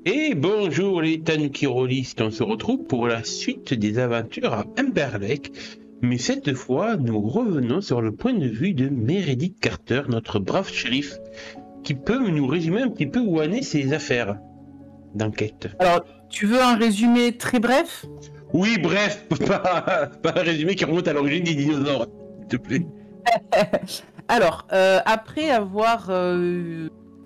Et bonjour les Tanuki-rollistes, on se retrouve pour la suite des aventures à Amber Lake, mais cette fois nous revenons sur le point de vue de Meredith Carter, notre brave shérif, qui peut nous résumer un petit peu où en est ses affaires d'enquête. Alors, tu veux un résumé très bref? Oui, bref, pas un résumé qui remonte à l'origine des dinosaures, s'il te plaît. Alors, après avoir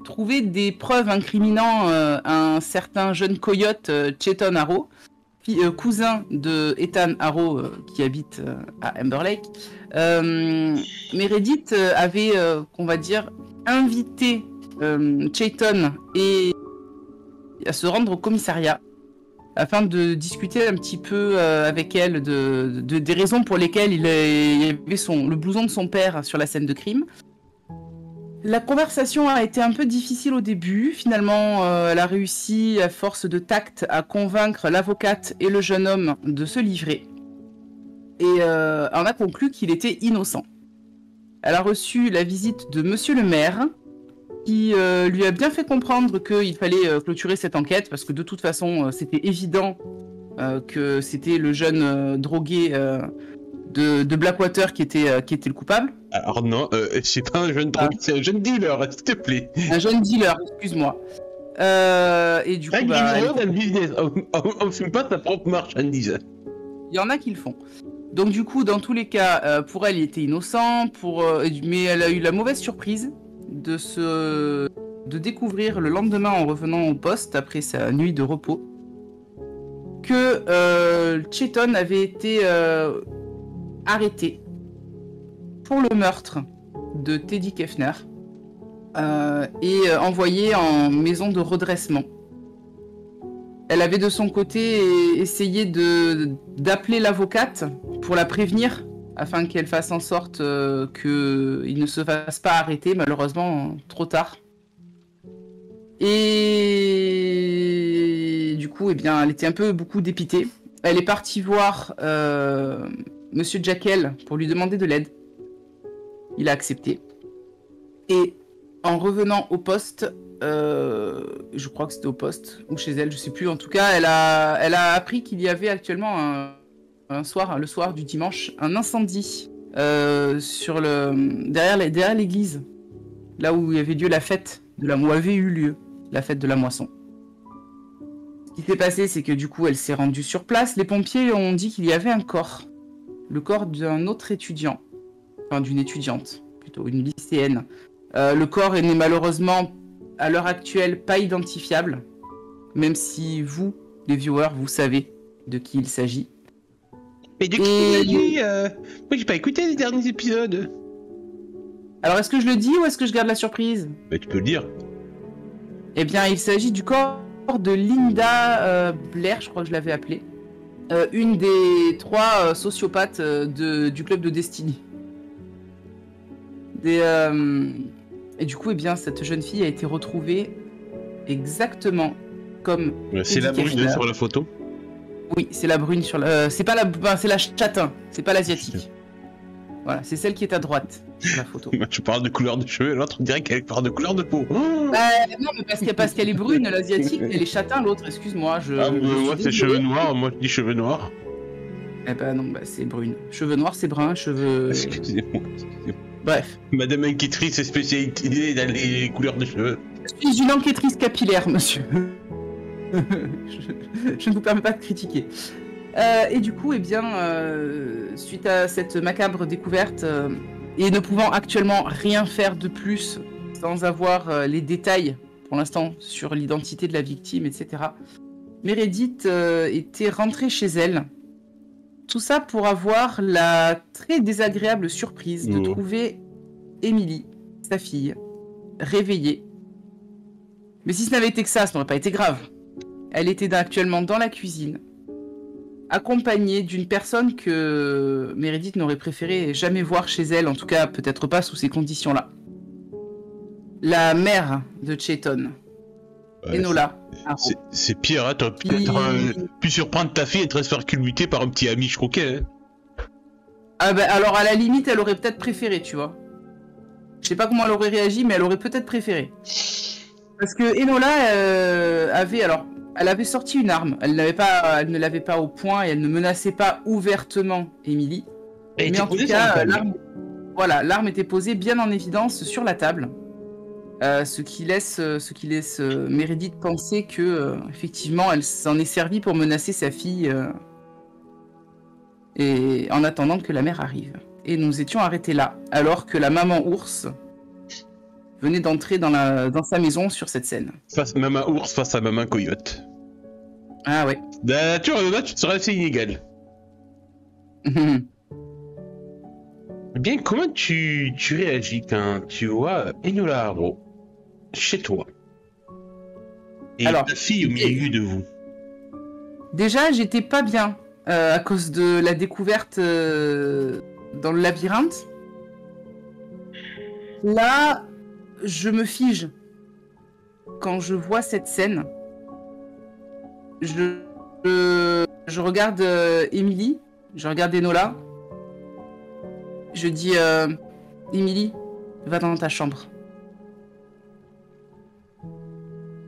trouvé des preuves incriminant un certain jeune coyote, Cheton Harrow, cousin de Ethan Harrow qui habite à Amber Lake, Meredith avait, on va dire, invité Cheton à se rendre au commissariat afin de discuter un petit peu avec elle des raisons pour lesquelles il y avait le blouson de son père sur la scène de crime. La conversation a été un peu difficile au début. Finalement, elle a réussi, à force de tact, à convaincre l'avocate et le jeune homme de se livrer. Et en a conclu qu'il était innocent. Elle a reçu la visite de Monsieur le maire, qui lui a bien fait comprendre qu'il fallait clôturer cette enquête, parce que de toute façon, c'était évident que c'était le jeune drogué de Blackwater qui était le coupable. Alors non, c'est pas un jeune drogué, c'est un jeune dealer, s'il te plaît. Un jeune dealer, excuse-moi. Et du coup, dans le business, on fume pas sa propre marchandise. Il y en a qui le font. Donc du coup, dans tous les cas, pour elle, il était innocent, mais elle a eu la mauvaise surprise de découvrir le lendemain en revenant au poste après sa nuit de repos que Cheton avait été arrêté pour le meurtre de Teddy Kefner et envoyé en maison de redressement. Elle avait de son côté essayé d'appeler l'avocate pour la prévenir afin qu'elle fasse en sorte qu'il ne se fasse pas arrêter, malheureusement, trop tard. Et du coup, eh bien, elle était beaucoup dépitée. Elle est partie voir Monsieur Jekyll pour lui demander de l'aide. Il a accepté. Et en revenant au poste, je crois que c'était au poste, ou chez elle, je sais plus, en tout cas, elle a appris qu'il y avait actuellement le soir du dimanche, un incendie derrière l'église, là où il y avait lieu la fête où avait eu lieu la fête de la moisson. Ce qui s'est passé, c'est que du coup, elle s'est rendue sur place. Les pompiers ont dit qu'il y avait un corps, le corps d'un autre étudiant, enfin d'une étudiante, plutôt une lycéenne. Le corps n'est malheureusement à l'heure actuelle pas identifiable, même si vous, les viewers, vous savez de qui il s'agit. Mais de qui il s'agit Moi, j'ai pas écouté les derniers épisodes. Alors, est-ce que je le dis ou est-ce que je garde la surprise? Mais tu peux le dire. Eh bien, il s'agit du corps de Linda Blair, je crois que je l'avais appelée. Une des 3 sociopathes du club de Destiny. Et du coup, eh bien, cette jeune fille a été retrouvée exactement comme... C'est la brune sur la photo. Oui, c'est la brune sur la... c'est la châtain, c'est pas l'asiatique. Voilà, c'est celle qui est à droite sur la photo. Tu parles de couleur de cheveux, l'autre dirait qu'elle parle de couleur de peau. Non, mais parce qu'elle est brune, l'asiatique, elle est châtain, l'autre, excuse-moi. Moi, c'est cheveux noirs, moi je dis cheveux noirs. Eh ben non, c'est brune. Cheveux noirs, c'est brun, cheveux... Excusez-moi. Bref. Madame enquêtrice est spécialisée dans les couleurs de cheveux. Je suis une enquêtrice capillaire, monsieur. Je ne vous permets pas de critiquer. Et du coup, eh bien, suite à cette macabre découverte, et ne pouvant actuellement rien faire de plus sans avoir les détails, pour l'instant, sur l'identité de la victime, etc., Meredith était rentrée chez elle. Tout ça pour avoir la très désagréable surprise de trouver Emily, sa fille, réveillée. Mais si ce n'avait été que ça n'aurait pas été grave. Elle était actuellement dans la cuisine, accompagnée d'une personne que Meredith n'aurait préféré jamais voir chez elle, en tout cas peut-être pas sous ces conditions-là. La mère de Cheton, Enola. C'est pire, hein, t'aurais peut-être pu surprendre ta fille et te faire culbuter par un petit ami croquet. Hein. Ah bah alors à la limite, elle aurait peut-être préféré, tu vois. Je sais pas comment elle aurait réagi, mais elle aurait peut-être préféré. Parce que Enola elle avait sorti une arme. Elle ne l'avait pas au point et elle ne menaçait pas ouvertement Emily. Mais en tout cas, l'arme était posée bien en évidence sur la table. Ce qui laisse Meredith penser que effectivement elle s'en est servie pour menacer sa fille et en attendant que la mère arrive. Et nous étions arrêtés là, alors que la maman ours venait d'entrer dans sa maison sur cette scène. Maman ours face à maman coyote. Ah ouais. La nature de là, tu seras assez inégal. Bien, comment tu réagis quand tu vois Enola Arrow chez toi et ta fille au milieu de vous? Déjà, j'étais pas bien à cause de la découverte dans le labyrinthe. Là, je me fige quand je vois cette scène. Je regarde Emily, je regarde Enola. Je dis Emily, va dans ta chambre.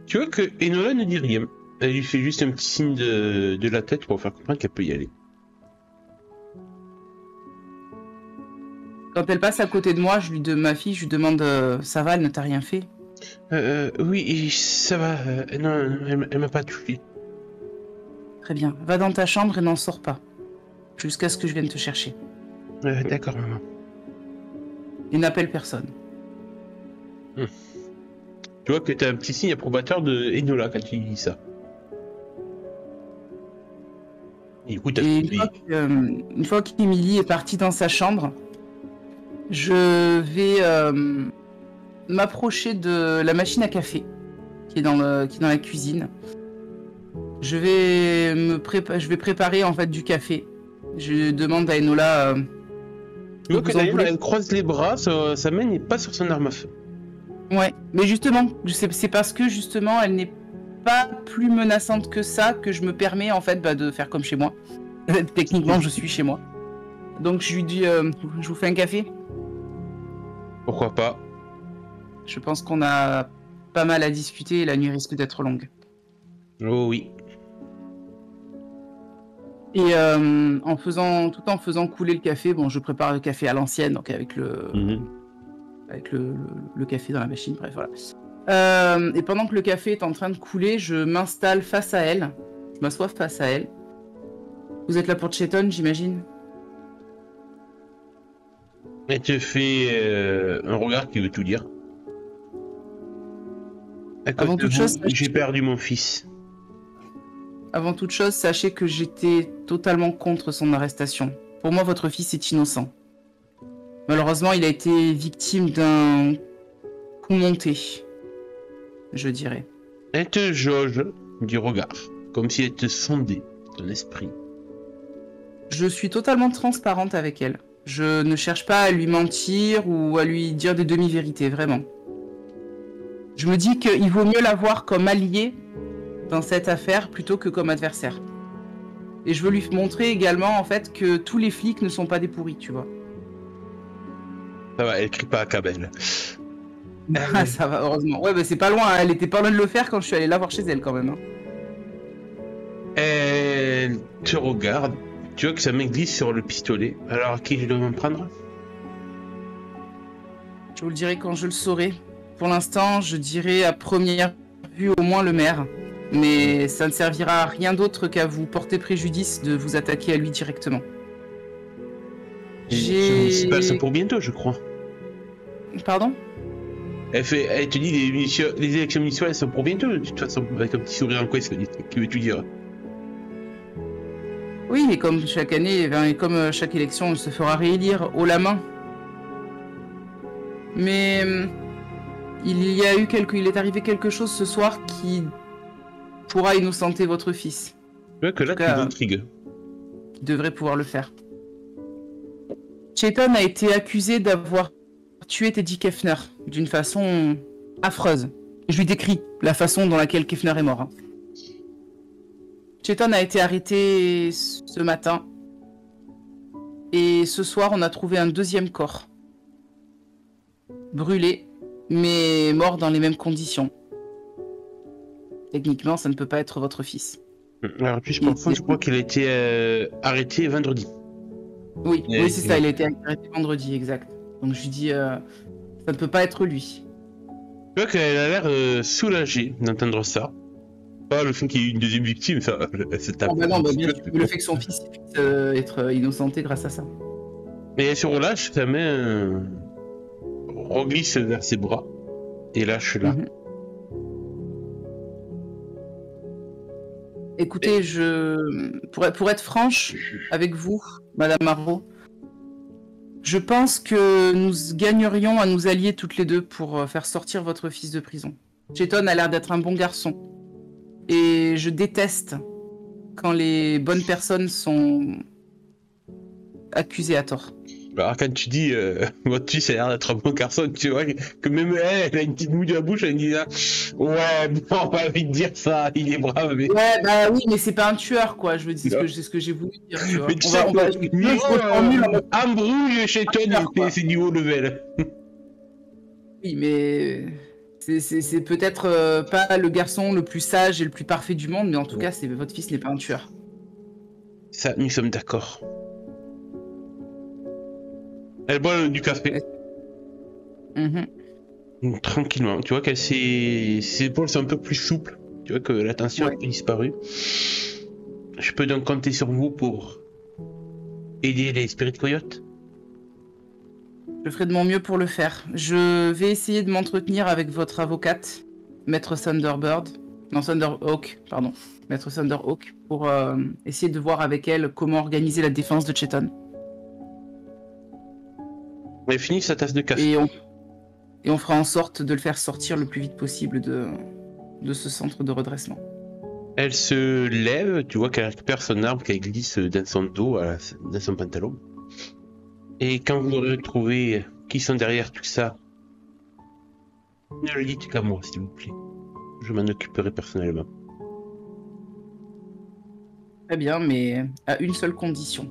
Tu vois que Enola ne dit rien. Elle lui fait juste un petit signe de la tête pour faire comprendre qu'elle peut y aller. Quand elle passe à côté de moi, je lui demande ça va, elle ne t'a rien fait? Oui, ça va. Non, elle m'a pas touché. Très bien. Va dans ta chambre et n'en sors pas. Jusqu'à ce que je vienne te chercher. D'accord, maman. Et n'appelle personne. Tu vois que t'as un petit signe approbateur de Enola quand tu dis ça. Et écoute, une fois qu'Emily est partie dans sa chambre, je vais m'approcher de la machine à café qui est dans la cuisine. Je vais préparer en fait du café. Je demande à Enola. Tu vois que d'ailleurs elle croise les bras, sa main n'est pas sur son arme à feu. Ouais, mais justement, c'est parce que justement elle n'est pas plus menaçante que ça que je me permets en fait de faire comme chez moi. Techniquement, je suis chez moi. Donc je lui dis, je vous fais un café. Pourquoi pas? Je pense qu'on a pas mal à discuter et la nuit risque d'être longue. Oh oui. Et tout en faisant couler le café, bon, je prépare le café à l'ancienne, donc avec le café dans la machine, bref, voilà. Et pendant que le café est en train de couler, je m'installe face à elle. Je m'assois face à elle. Vous êtes là pour Chayton, j'imagine? Elle te fait un regard qui veut tout dire. Avant toute chose, j'ai perdu mon fils. Avant toute chose, sachez que j'étais totalement contre son arrestation. Pour moi, votre fils est innocent. Malheureusement, il a été victime d'un coup monté, je dirais. Elle te jauge du regard, comme si elle te sondait ton esprit. Je suis totalement transparente avec elle. Je ne cherche pas à lui mentir ou à lui dire des demi-vérités, vraiment. Je me dis qu'il vaut mieux l'avoir comme allié dans cette affaire plutôt que comme adversaire. Et je veux lui montrer également en fait que tous les flics ne sont pas des pourris, tu vois. Ça va, elle crie pas à Cabel. Ah, ça va, heureusement. Ouais, bah c'est pas loin, hein. Elle était pas loin de le faire quand je suis allé la voir chez elle quand même. Hein. Elle te regarde. Tu vois que sa main glisse sur le pistolet. Alors à qui je dois m'en prendre? Je vous le dirai quand je le saurai. Pour l'instant, je dirais à première vue au moins le maire. Mais ça ne servira à rien d'autre qu'à vous porter préjudice de vous attaquer à lui directement. C'est pas ça pour bientôt, je crois. Pardon? Elle te dit les élections municipales sont pour bientôt, de toute façon, avec un petit sourire en coin, qui veux-tu dire? Oui, et comme chaque année, et comme chaque élection, elle se fera réélire haut la main. Mais il est arrivé quelque chose ce soir qui pourra innocenter votre fils. Tu vois que là, tu m'intrigues. Qui devrait pouvoir le faire. Chayton a été accusé d'avoir tué Teddy Kefner d'une façon affreuse. Je lui décris la façon dans laquelle Kefner est mort. Hein. Chayton a été arrêté ce matin. Et ce soir, on a trouvé un deuxième corps. Brûlé, mais mort dans les mêmes conditions. Techniquement, ça ne peut pas être votre fils. Alors, puis je crois qu'il a été arrêté vendredi. Oui, oui, c'est ça, il a été arrêté vendredi, exact. Donc je lui dis, ça ne peut pas être lui. Tu vois qu'elle a l'air soulagée d'entendre ça. Pas le fait qu'il y ait une deuxième victime, ça, c'est un Non, non, bien sûr, le fait que son fils puisse être innocenté grâce à ça. Mais elle se relâche, sa main reglisse vers ses bras et lâche là. Écoutez, pour être franche avec vous, Madame Marot, je pense que nous gagnerions à nous allier toutes les deux pour faire sortir votre fils de prison. Chayton a l'air d'être un bon garçon. Et je déteste quand les bonnes personnes sont accusées à tort. Alors quand tu dis votre fils a l'air d'être un bon garçon, tu vois que même elle a une petite mouille de la bouche, elle dit là, ouais, bon, on va vite dire ça, il est brave. Mais... Ouais, bah oui, mais c'est pas un tueur, quoi. Je veux dire, c'est ce que j'ai voulu dire. Tu vois. Mais tu sais, embrouille Chayton, c'est du haut level. Oui, mais c'est peut-être pas le garçon le plus sage et le plus parfait du monde, mais en tout cas, votre fils n'est pas un tueur. Ça, nous sommes d'accord. Elle boit du café. Tranquillement. Tu vois qu'elle ses épaules sont un peu plus souples. Tu vois que la tension a disparu. Je peux donc compter sur vous pour aider les Spirit Coyotes. Je ferai de mon mieux pour le faire. Je vais essayer de m'entretenir avec votre avocate, Maître Thunderbird. Non, Thunderhawk, pardon. Maître Thunderhawk, pour essayer de voir avec elle comment organiser la défense de Chayton. On a fini sa tasse de café. Et on fera en sorte de le faire sortir le plus vite possible de ce centre de redressement. Elle se lève, tu vois qu'elle récupère son arme qu'elle glisse dans son dos, dans son pantalon. Et quand vous aurez trouvé qui sont derrière tout ça, ne le dites qu'à moi, s'il vous plaît. Je m'en occuperai personnellement. Très bien, mais à une seule condition.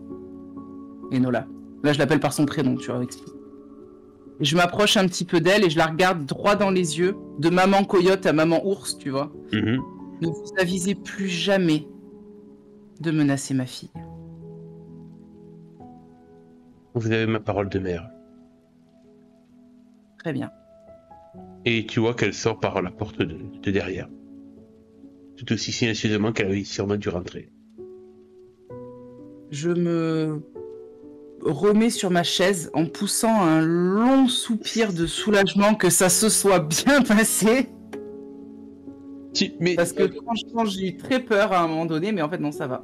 Enola. Là, je l'appelle par son prénom, tu vois. Je m'approche un petit peu d'elle et je la regarde droit dans les yeux, de maman coyote à maman ours, tu vois. Ne vous avisez plus jamais de menacer ma fille. Vous avez ma parole de mère. Très bien. Et tu vois qu'elle sort par la porte de derrière. Tout aussi silencieusement qu'elle avait sûrement dû rentrer. Je me remets sur ma chaise en poussant un long soupir de soulagement que ça se soit bien passé. Parce que franchement, j'ai eu très peur à un moment donné, mais en fait, non, ça va.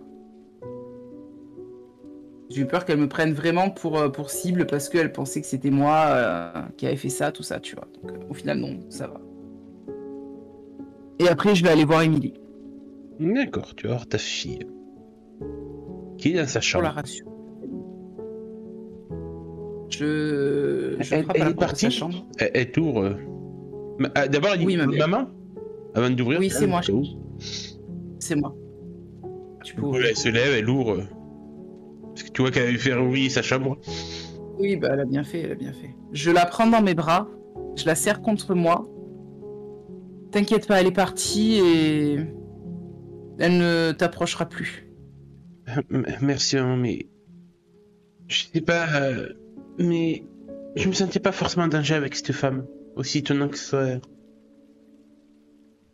J'ai eu peur qu'elle me prenne vraiment pour cible parce qu'elle pensait que c'était moi qui avait fait ça, tout ça, tu vois. Donc, au final, non, ça va. Et après, je vais aller voir Émilie. D'accord, tu vas voir ta fille. Qui est dans sa chambre. Pour la rassurer. Elle est partie. Elle tourne. D'abord, elle dit maman avant d'ouvrir. Oui, c'est moi. C'est moi. Elle se lève, elle ouvre. Parce que tu vois qu'elle avait fait ouvrir sa chambre. Oui, bah elle a bien fait, elle a bien fait. Je la prends dans mes bras, je la serre contre moi. T'inquiète pas, elle est partie et elle ne t'approchera plus. Merci, mais je sais pas, mais je me sentais pas forcément en danger avec cette femme, aussi étonnant que ce soit.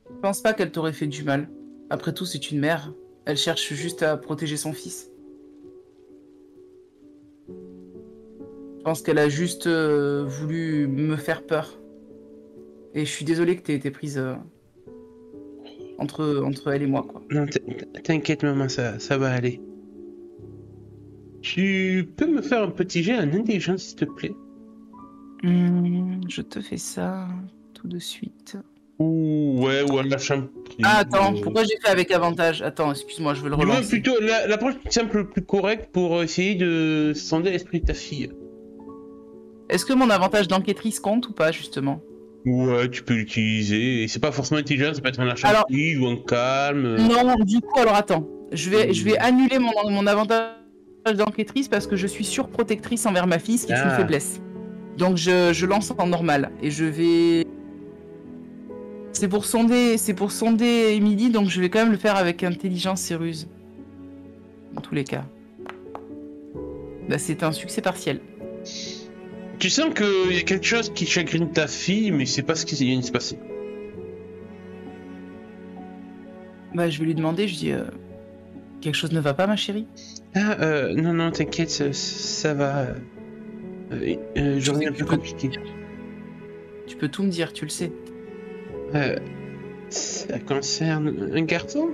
Je pense pas qu'elle t'aurait fait du mal. Après tout, c'est une mère. Elle cherche juste à protéger son fils. Je pense qu'elle a juste voulu me faire peur. Et je suis désolé que t'aies été prise entre elle et moi, quoi. Non, t'inquiète, maman, ça va aller. Tu peux me faire un petit jet en intelligence, s'il te plaît? Je te fais ça tout de suite. Ouais, ou à la chambre. Ah, attends, pourquoi j'ai fait avec avantage? Attends, excuse-moi, je veux le relancer. Plutôt l'approche simple, plus correcte pour essayer de sonder l'esprit de ta fille. Est-ce que mon avantage d'enquêtrice compte ou pas, justement? Ouais, tu peux l'utiliser. C'est pas forcément intelligent, ça peut être un achat ou un calme. Non, du coup, alors attends. Je vais annuler mon avantage d'enquêtrice parce que je suis surprotectrice envers ma fille, ce qui est une faiblesse. Donc je lance en normal et je vais C'est pour sonder Emily, donc je vais quand même le faire avec intelligence et ruse. Dans tous les cas. Bah, c'est un succès partiel. Tu sens qu'il y a quelque chose qui chagrine ta fille, mais c'est pas ce qui vient de se passer. Bah, je vais lui demander, je dis... quelque chose ne va pas, ma chérie? Ah, non, t'inquiète, ça va. Journée un peu compliquée. Tu peux tout me dire, tu le sais. Ça concerne un garçon?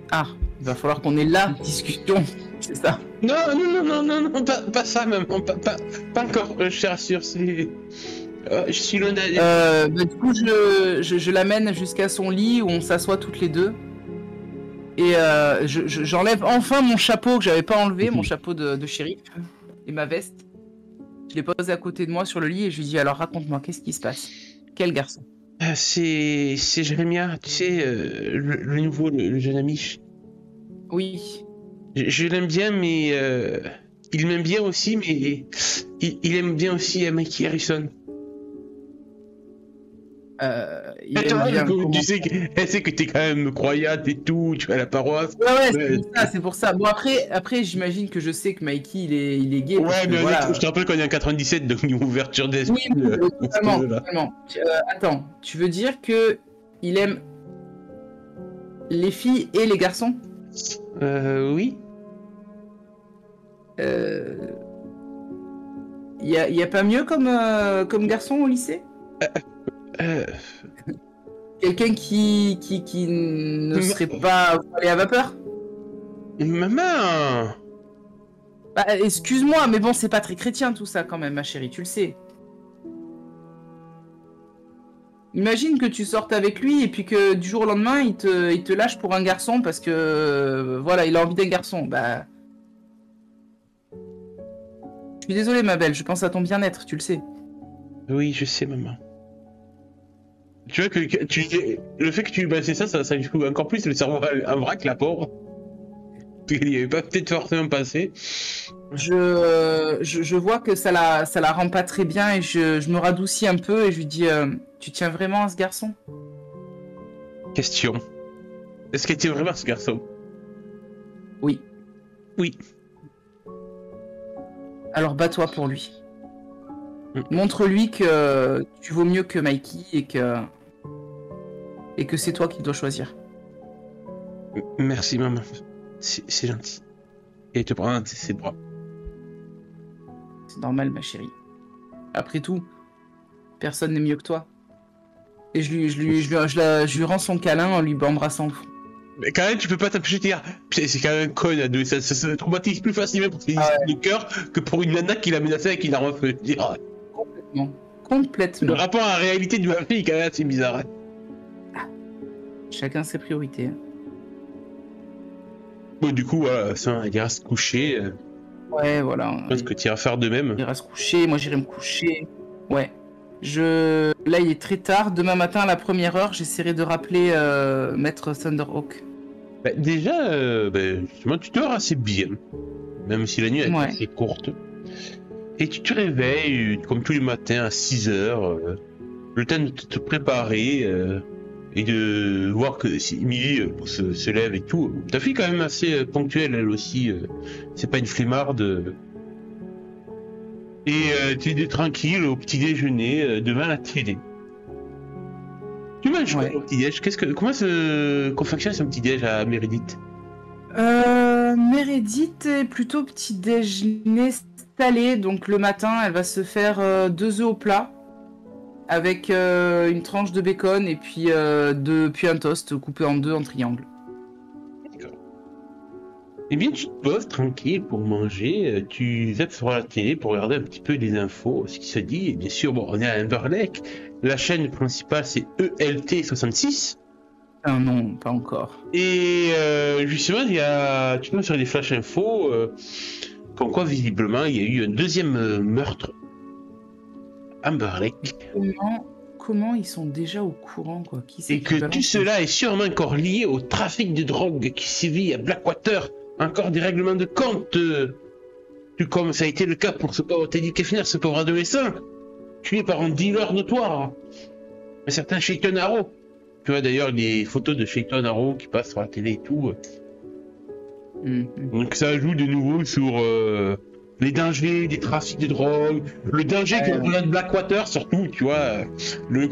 Ah, il va falloir qu'on ait la discussion, c'est ça? Non, pas ça, maman, pas encore, je te rassure, c'est... je suis loin d'aller. Bah, du coup, je l'amène jusqu'à son lit où on s'assoit toutes les deux. Et j'enlève enfin mon chapeau que j'avais pas enlevé, mon chapeau de shérif et ma veste. Je l'ai posé à côté de moi sur le lit et je lui dis alors raconte-moi, qu'est-ce qui se passe? Quel garçon? C'est Jérémia, tu sais, le nouveau, le jeune ami. Oui. Je l'aime bien, mais il m'aime bien aussi, mais il aime bien aussi Mikey Harrison. Il aime bien tu sais elle sait que t'es quand même croyante et tout, tu vas à la paroisse. Ouais, c'est pour ça. Bon, après j'imagine que je sais que Mikey, il est gay. Ouais, mais voilà. je te rappelle qu'on est en 97, donc une ouverture d'esprit. Oui, totalement. Attends, tu veux dire que il aime les filles et les garçons? Oui. Y a pas mieux comme garçon au lycée? Quelqu'un qui ne serait pas allé à vapeur? Maman! Bah, excuse-moi, mais bon, c'est pas très chrétien tout ça quand même, ma chérie, tu le sais. Imagine que tu sortes avec lui et puis que du jour au lendemain, il te lâche pour un garçon parce que, voilà, il a envie d'un garçon. Bah... Je suis désolé, ma belle, je pense à ton bien-être, tu le sais. Oui, je sais, maman. Tu vois que le fait que tu c'est ça lui fout encore plus le cerveau en vrac, la pauvre. Il n'y avait pas peut-être forcément passé. Je vois que ça la rend pas très bien et je me radoucis un peu et je lui dis tu tiens vraiment à ce garçon? Question. Est-ce qu'elle tient vraiment à ce garçon? Oui. Oui. Alors bats-toi pour lui. Montre-lui que tu vaux mieux que Mikey et que c'est toi qui dois choisir. Merci, maman. C'est gentil. Et te prends ses bras. C'est normal, ma chérie. Après tout, personne n'est mieux que toi. Et je lui rends son câlin en lui embrassant le front. Mais quand même, tu peux pas t'empêcher de dire c'est quand même un con, ça se traumatise plus facilement pour ses histoires de cœur que pour une nana qui l'a menacé et qui l'a refait. Complètement. Le rapport à la réalité de ma fille est quand même assez bizarre. Hein. Chacun ses priorités. Bon, du coup, voilà, ça, elle ira se coucher. Ouais, voilà. Je pense que tu iras faire de même. Il ira se coucher, moi j'irai me coucher. Ouais. Là, il est très tard. Demain matin, à la première heure, j'essaierai de rappeler Maître Thunderhawk. Bah, déjà, justement, tu dors assez bien. Même si la nuit est assez courte. Et tu te réveilles, comme tous les matins, à 6h. Le temps de te préparer et de voir que si Emily se lève et tout. Ta fille, quand même, assez ponctuelle, elle aussi. C'est pas une flemmarde. Et tu es tranquille au petit déjeuner devant la télé. Tu manges quoi au petit déj? Comment fonctionne son petit déj à Meredith? Meredith est plutôt petit déjeuner salé, donc le matin elle va se faire 2 œufs au plat avec une tranche de bacon et puis un toast coupé en 2 en triangle. Eh bien, tu te poses tranquille pour manger, tu zappes sur la télé pour regarder un petit peu les infos, ce qui se dit, et bien sûr, bon, on est à Amber Lake, la chaîne principale c'est ELT66. Ah non, pas encore. Et justement, tu peux sur les flash infos, comme quoi visiblement il y a eu un deuxième meurtre à Amber Lake. Comment ils sont déjà au courant, quoi? Et que tout cela est sûrement encore lié au trafic de drogue qui sévit à Blackwater. Encore des règlements de compte, tout comme ça a été le cas pour ce pauvre Teddy Kefner, ce pauvre adolescent, tué par un dealer notoire. Un certain Shayton Arrow. Tu vois d'ailleurs les photos de Shayton Arrow qui passent sur la télé et tout. Donc ça joue de nouveau sur les dangers des trafics de drogue, le danger que représente Blackwater surtout, tu vois, la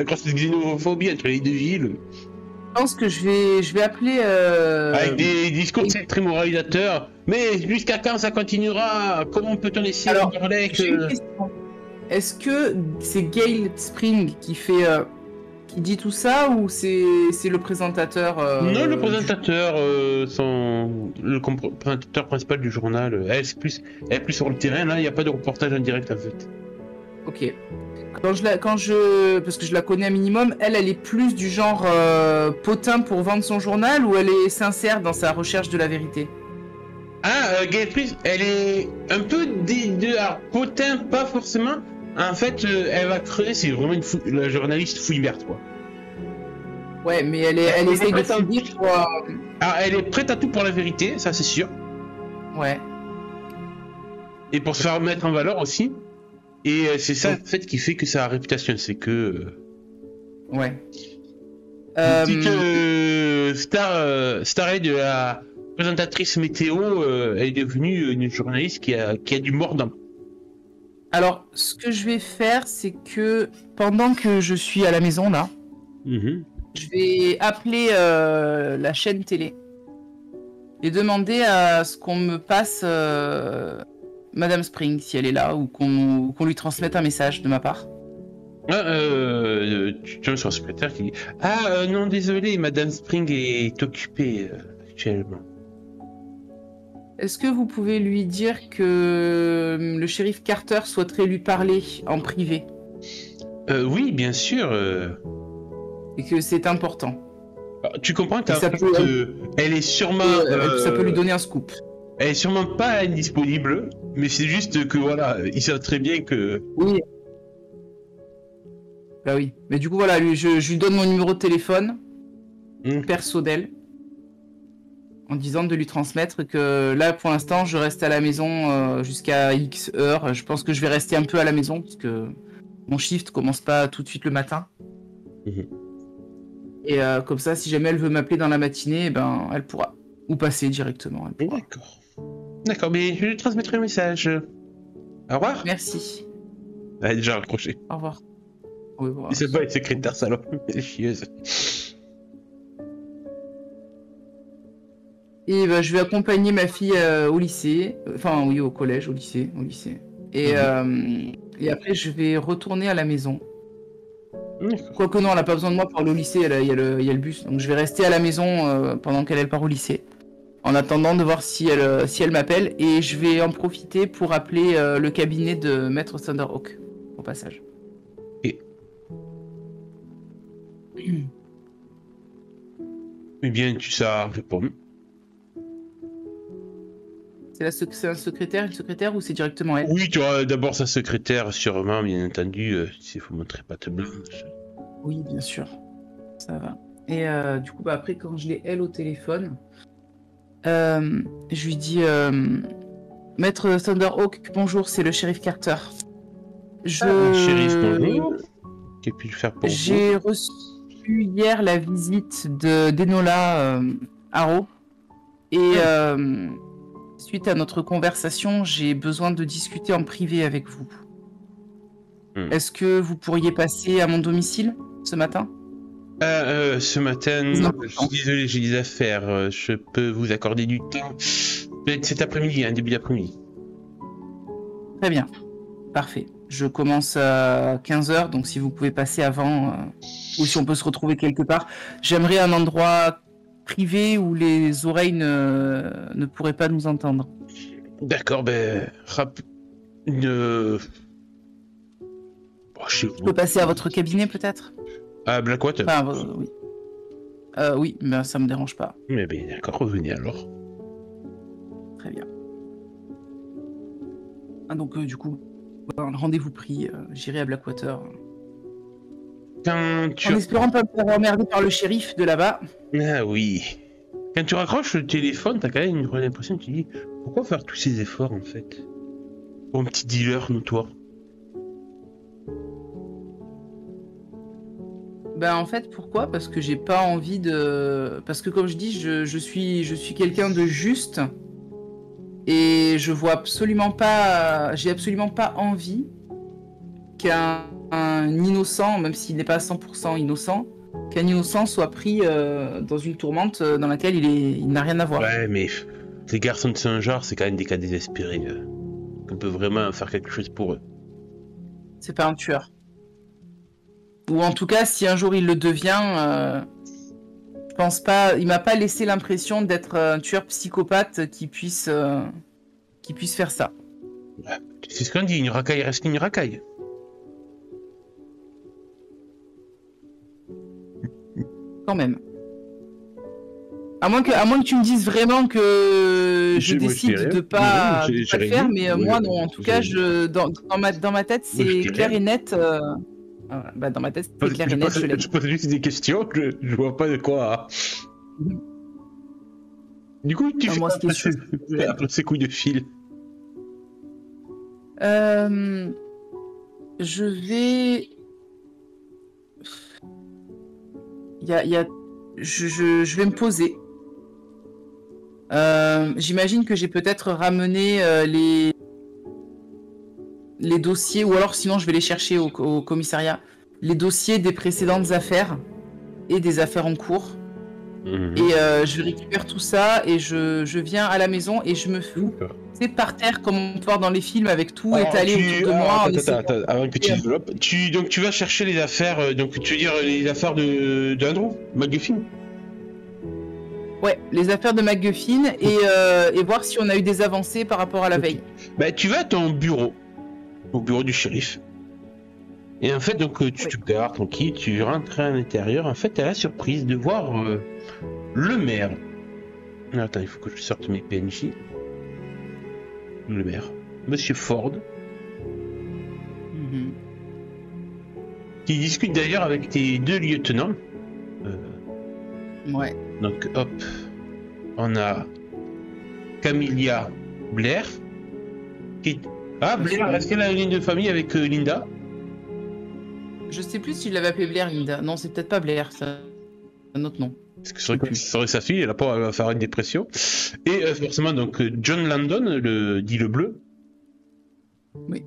grosse xénophobie entre les deux villes. Je pense que je vais appeler... Avec des discours très moralisateurs. Mais jusqu'à quand ça continuera? Comment peut-on laisser Amber Lake j'ai une question. Est-ce que c'est Gail Spring qui dit tout ça ou c'est le présentateur Non, le présentateur, le présentateur principal du journal, elle est plus sur le terrain, là, il n'y a pas de reportage en direct en fait. Ok. Parce que je la connais un minimum, elle est plus du genre potin pour vendre son journal ou elle est sincère dans sa recherche de la vérité? Gail Spring, elle est un peu des deux, alors potin, pas forcément. En fait, elle va creuser, c'est vraiment la journaliste fouille-merde, quoi. Ouais, mais elle essaye de fouiller pour... Alors, elle est prête à tout pour la vérité, ça c'est sûr. Ouais. Et pour se faire mettre en valeur aussi. Et c'est ça, en fait, qui fait que sa réputation, c'est que... Ouais. Dit que Starhead, la présentatrice météo, elle est devenue une journaliste qui a du mordant. Alors, ce que je vais faire, c'est que pendant que je suis à la maison, là, je vais appeler la chaîne télé et demander à ce qu'on me passe Madame Spring, si elle est là, ou qu'on lui transmette un message de ma part. Tu tombes sur le secrétaire qui dit « Ah, non, désolé, Madame Spring est occupée actuellement. » Est-ce que vous pouvez lui dire que le shérif Carter souhaiterait lui parler en privé? Oui, bien sûr. Et que c'est important. Tu comprends qu'elle est sûrement... ça peut lui donner un scoop. Elle est sûrement pas indisponible, mais c'est juste que voilà, il sait très bien que... Oui. Bah oui. Mais du coup, voilà, je lui donne mon numéro de téléphone personnel. En disant de lui transmettre que là, pour l'instant, je reste à la maison jusqu'à X heures. Je pense que je vais rester un peu à la maison parce que mon shift commence pas tout de suite le matin. Et comme ça, si jamais elle veut m'appeler dans la matinée, ben, elle pourra. Ou passer directement. D'accord. D'accord, mais je lui transmettrai le message. Au revoir. Merci. Elle a déjà raccroché. Au revoir. Oui, voilà. C'est pas une secrétaire salope, elle est chieuse. Et je vais accompagner ma fille au lycée, enfin oui au collège, au lycée. Et après je vais retourner à la maison. Quoique non, elle n'a pas besoin de moi pour aller au lycée, il y a le bus. Donc je vais rester à la maison pendant qu'elle part au lycée. En attendant de voir si elle m'appelle. Et je vais en profiter pour appeler le cabinet de Maître Thunderhawk, au passage. Eh bien, tu sais répondre. C'est un secrétaire, une secrétaire ou c'est directement elle? Oui, tu auras d'abord sa secrétaire, sûrement, bien entendu, s'il faut montrer patte blanche. Oui, bien sûr. Ça va. Et du coup, après, quand je l'ai elle au téléphone, je lui dis Maître Thunderhawk, bonjour, c'est le shérif Carter. Shérif, bonjour. Qu'est-ce que puis-je faire pour vous? J'ai reçu hier la visite d'Enola Arrow. Et suite à notre conversation, j'ai besoin de discuter en privé avec vous. Est-ce que vous pourriez passer à mon domicile ce matin? Ce matin, je suis désolé, j'ai des affaires. Je peux vous accorder du temps. Peut-être cet après-midi, début d'après-midi. Très bien. Parfait. Je commence à 15h, donc si vous pouvez passer avant, ou si on peut se retrouver quelque part. J'aimerais un endroit privé où les oreilles ne pourraient pas nous entendre. D'accord, chez vous. Je peux passer à votre cabinet peut-être? À Blackwater? Oui. Oui, mais ça me dérange pas. Mais bien, d'accord, revenez alors. Très bien. Donc du coup, rendez-vous pris, j'irai à Blackwater. En espérant pas me faire emmerder par le shérif de là-bas. Ah oui. Quand tu raccroches le téléphone, t'as quand même une impression, tu te dis, pourquoi faire tous ces efforts en fait? Pour un petit dealer notoire. Ben en fait, pourquoi? Parce que j'ai pas envie de... Parce que comme je dis, je suis quelqu'un de juste. Et je vois absolument pas... J'ai absolument pas envie qu'un innocent, même s'il n'est pas à 100% innocent, qu'un innocent soit pris dans une tourmente dans laquelle il n'a rien à voir. Ouais, mais les garçons de ce genre, c'est quand même des cas désespérés. On peut vraiment faire quelque chose pour eux. C'est pas un tueur. Ou en tout cas, si un jour il le devient, je pense pas. Il m'a pas laissé l'impression d'être un tueur psychopathe qui puisse faire ça. Ouais, c'est ce qu'on dit, une racaille reste une racaille. Quand même. À moins que tu me dises vraiment que je décide de pas le faire, mais moi non. En tout cas, dans ma tête, c'est clair et net. Bah, dans ma tête, c'est clair et net. Je pose juste des questions, je vois pas de quoi. Du coup, tu fais moi, après ces coups de fil. Je vais. Je vais me poser. J'imagine que j'ai peut-être ramené les dossiers, ou alors sinon je vais les chercher au commissariat, les dossiers des précédentes affaires et des affaires en cours. Et je récupère tout ça et je viens à la maison et je me fous. C'est par terre comme on peut voir dans les films avec tout étalé autour de moi. Attends, avant que tu développes. Donc tu vas chercher les affaires, donc tu veux dire les affaires d'Andrew McGuffin? Ouais, les affaires de McGuffin et voir si on a eu des avancées par rapport à la veille. Bah tu vas à ton bureau, au bureau du shérif. Et en fait, donc tu te gares tranquille, tu rentres à l'intérieur. En fait, t'as la surprise de voir le maire. Attends, il faut que je sorte mes PNJ. Le maire, Monsieur Ford, qui discute d'ailleurs avec tes deux lieutenants. Ouais. Donc hop, on a Camilla Blair. Ah, Blair, est-ce qu'elle a une ligne de famille avec Linda? Je sais plus si je l'avais appelée Blair, Linda. Non, c'est peut-être pas Blair, c'est un autre nom. Parce que c'est vrai que serait sa fille, elle a pas à faire une dépression. Et forcément, donc John Landon, dit le bleu. Oui.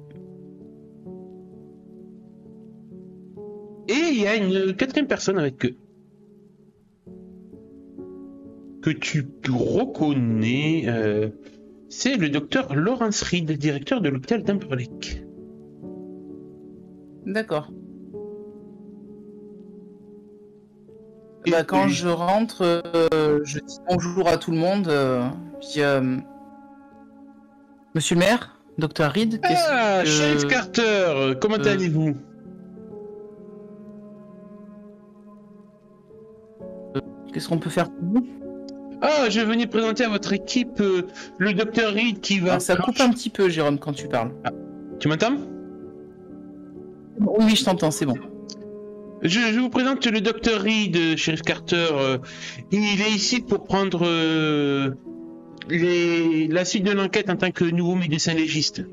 Et il y a une quatrième personne avec eux. Que tu reconnais. C'est le docteur Lawrence Reed, directeur de l'hôpital d'Amberlake. D'accord. Bah, quand je rentre, je dis bonjour à tout le monde. Je dis, Monsieur le maire, docteur Reed. Ah, Sheriff Carter, comment allez-vous? Qu'est-ce qu'on peut faire pour vous? Ah, je venais présenter à votre équipe le docteur Reed qui va... Alors, ça coupe un petit peu, Jérôme, quand tu parles. Ah, tu m'entends? Oui, je t'entends, c'est bon. Je vous présente le docteur Reed, Sheriff Carter. Il est ici pour prendre la suite de l'enquête en tant que nouveau médecin légiste.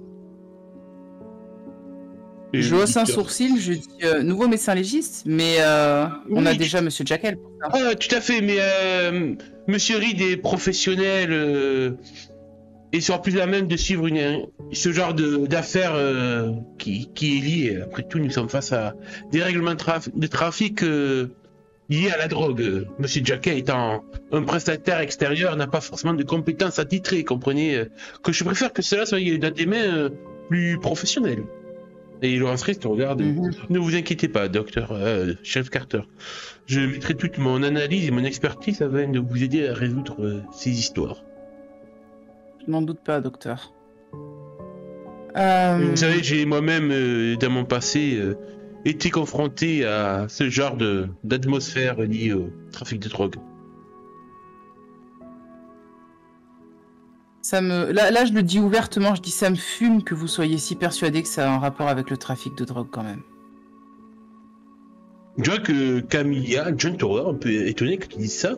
Je hausse un sourcil, je dis nouveau médecin légiste, mais on a déjà Monsieur Jekyll pour ça. Ah, tout à fait, mais Monsieur Reed est professionnel et sera plus à même de suivre ce genre d'affaires qui est lié. Après tout, nous sommes face à des règlements de trafic liés à la drogue. Monsieur Jekyll étant un prestataire extérieur, n'a pas forcément de compétences attitrées. Comprenez que je préfère que cela soit dans des mains plus professionnelles. Et Lawrence Reed te regarde. Ne vous inquiétez pas, docteur, Sheriff Carter. Je mettrai toute mon analyse et mon expertise afin de vous aider à résoudre ces histoires. Je n'en doute pas, docteur. Vous savez, j'ai moi-même, dans mon passé, été confronté à ce genre d'atmosphère liée au trafic de drogue. Là, je le dis ouvertement, je dis ça me fume que vous soyez si persuadé que ça a un rapport avec le trafic de drogue quand même. Je vois que Camilla, John Tower, un peu étonné que tu dises ça.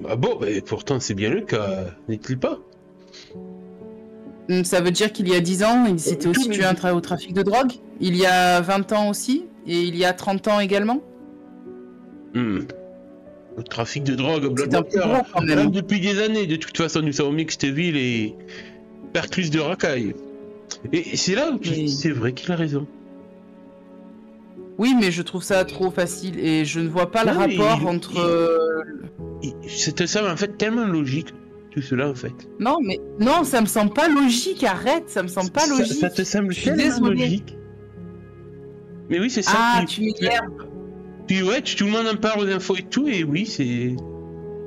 Ah bon, mais pourtant c'est bien le cas, n'est-il pas? Ça veut dire qu'il y a 10 ans, il s'était aussi tué au trafic de drogue? Il y a 20 ans aussi? Et il y a 30 ans également? Le trafic de drogue, C'est un peu gros quand même. même depuis des années. De toute façon, nous sommes Mixteville et Perclus de racaille. Et c'est là où tu dis, c'est vrai qu'il a raison. Oui, mais je trouve ça trop facile et je ne vois pas le rapport entre... Ça semble en fait tellement logique, tout cela en fait. Non, mais non, ça me semble pas logique, arrête, ça me semble pas logique. Ça te semble tellement logique. Mais oui, c'est ça. Ah, tu m'énerves. Puis ouais, tout le monde en parle aux infos et tout, et oui, c'est...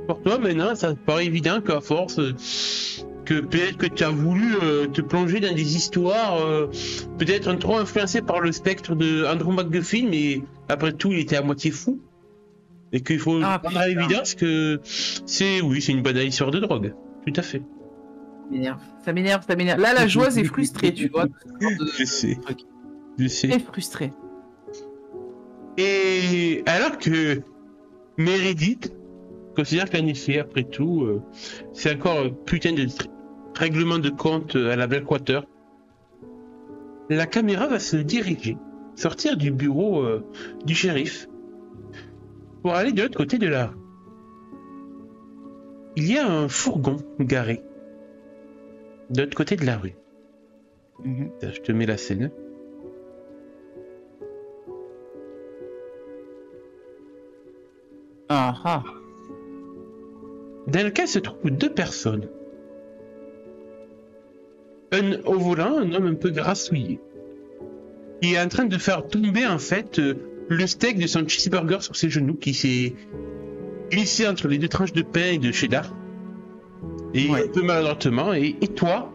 Pour toi, maintenant, ça te paraît évident qu'à force... que peut-être que tu as voulu te plonger dans des histoires peut-être trop influencées par le spectre de Andrew McGuffin, mais après tout il était à moitié fou et qu'il faut prendre à l'évidence que c'est une bonne histoire de drogue, tout à fait. Ça m'énerve. Là la joueuse est frustrée, tu vois. Je sais. Elle est frustrée. Et alors que Meredith considère qu'en effet, après tout, c'est encore un putain de règlement de compte à la Blackwater. La caméra va se diriger, sortir du bureau du shérif pour aller de l'autre côté de la rue. Il y a un fourgon garé de l'autre côté de la rue. Je te mets la scène. Ah. Dans lequel se trouvent deux personnes. Au volant, un homme un peu grassouillé, qui est en train de faire tomber en fait le steak de son cheeseburger sur ses genoux, qui s'est glissé entre les deux tranches de pain et de cheddar, et un peu maladroitement. Et toi,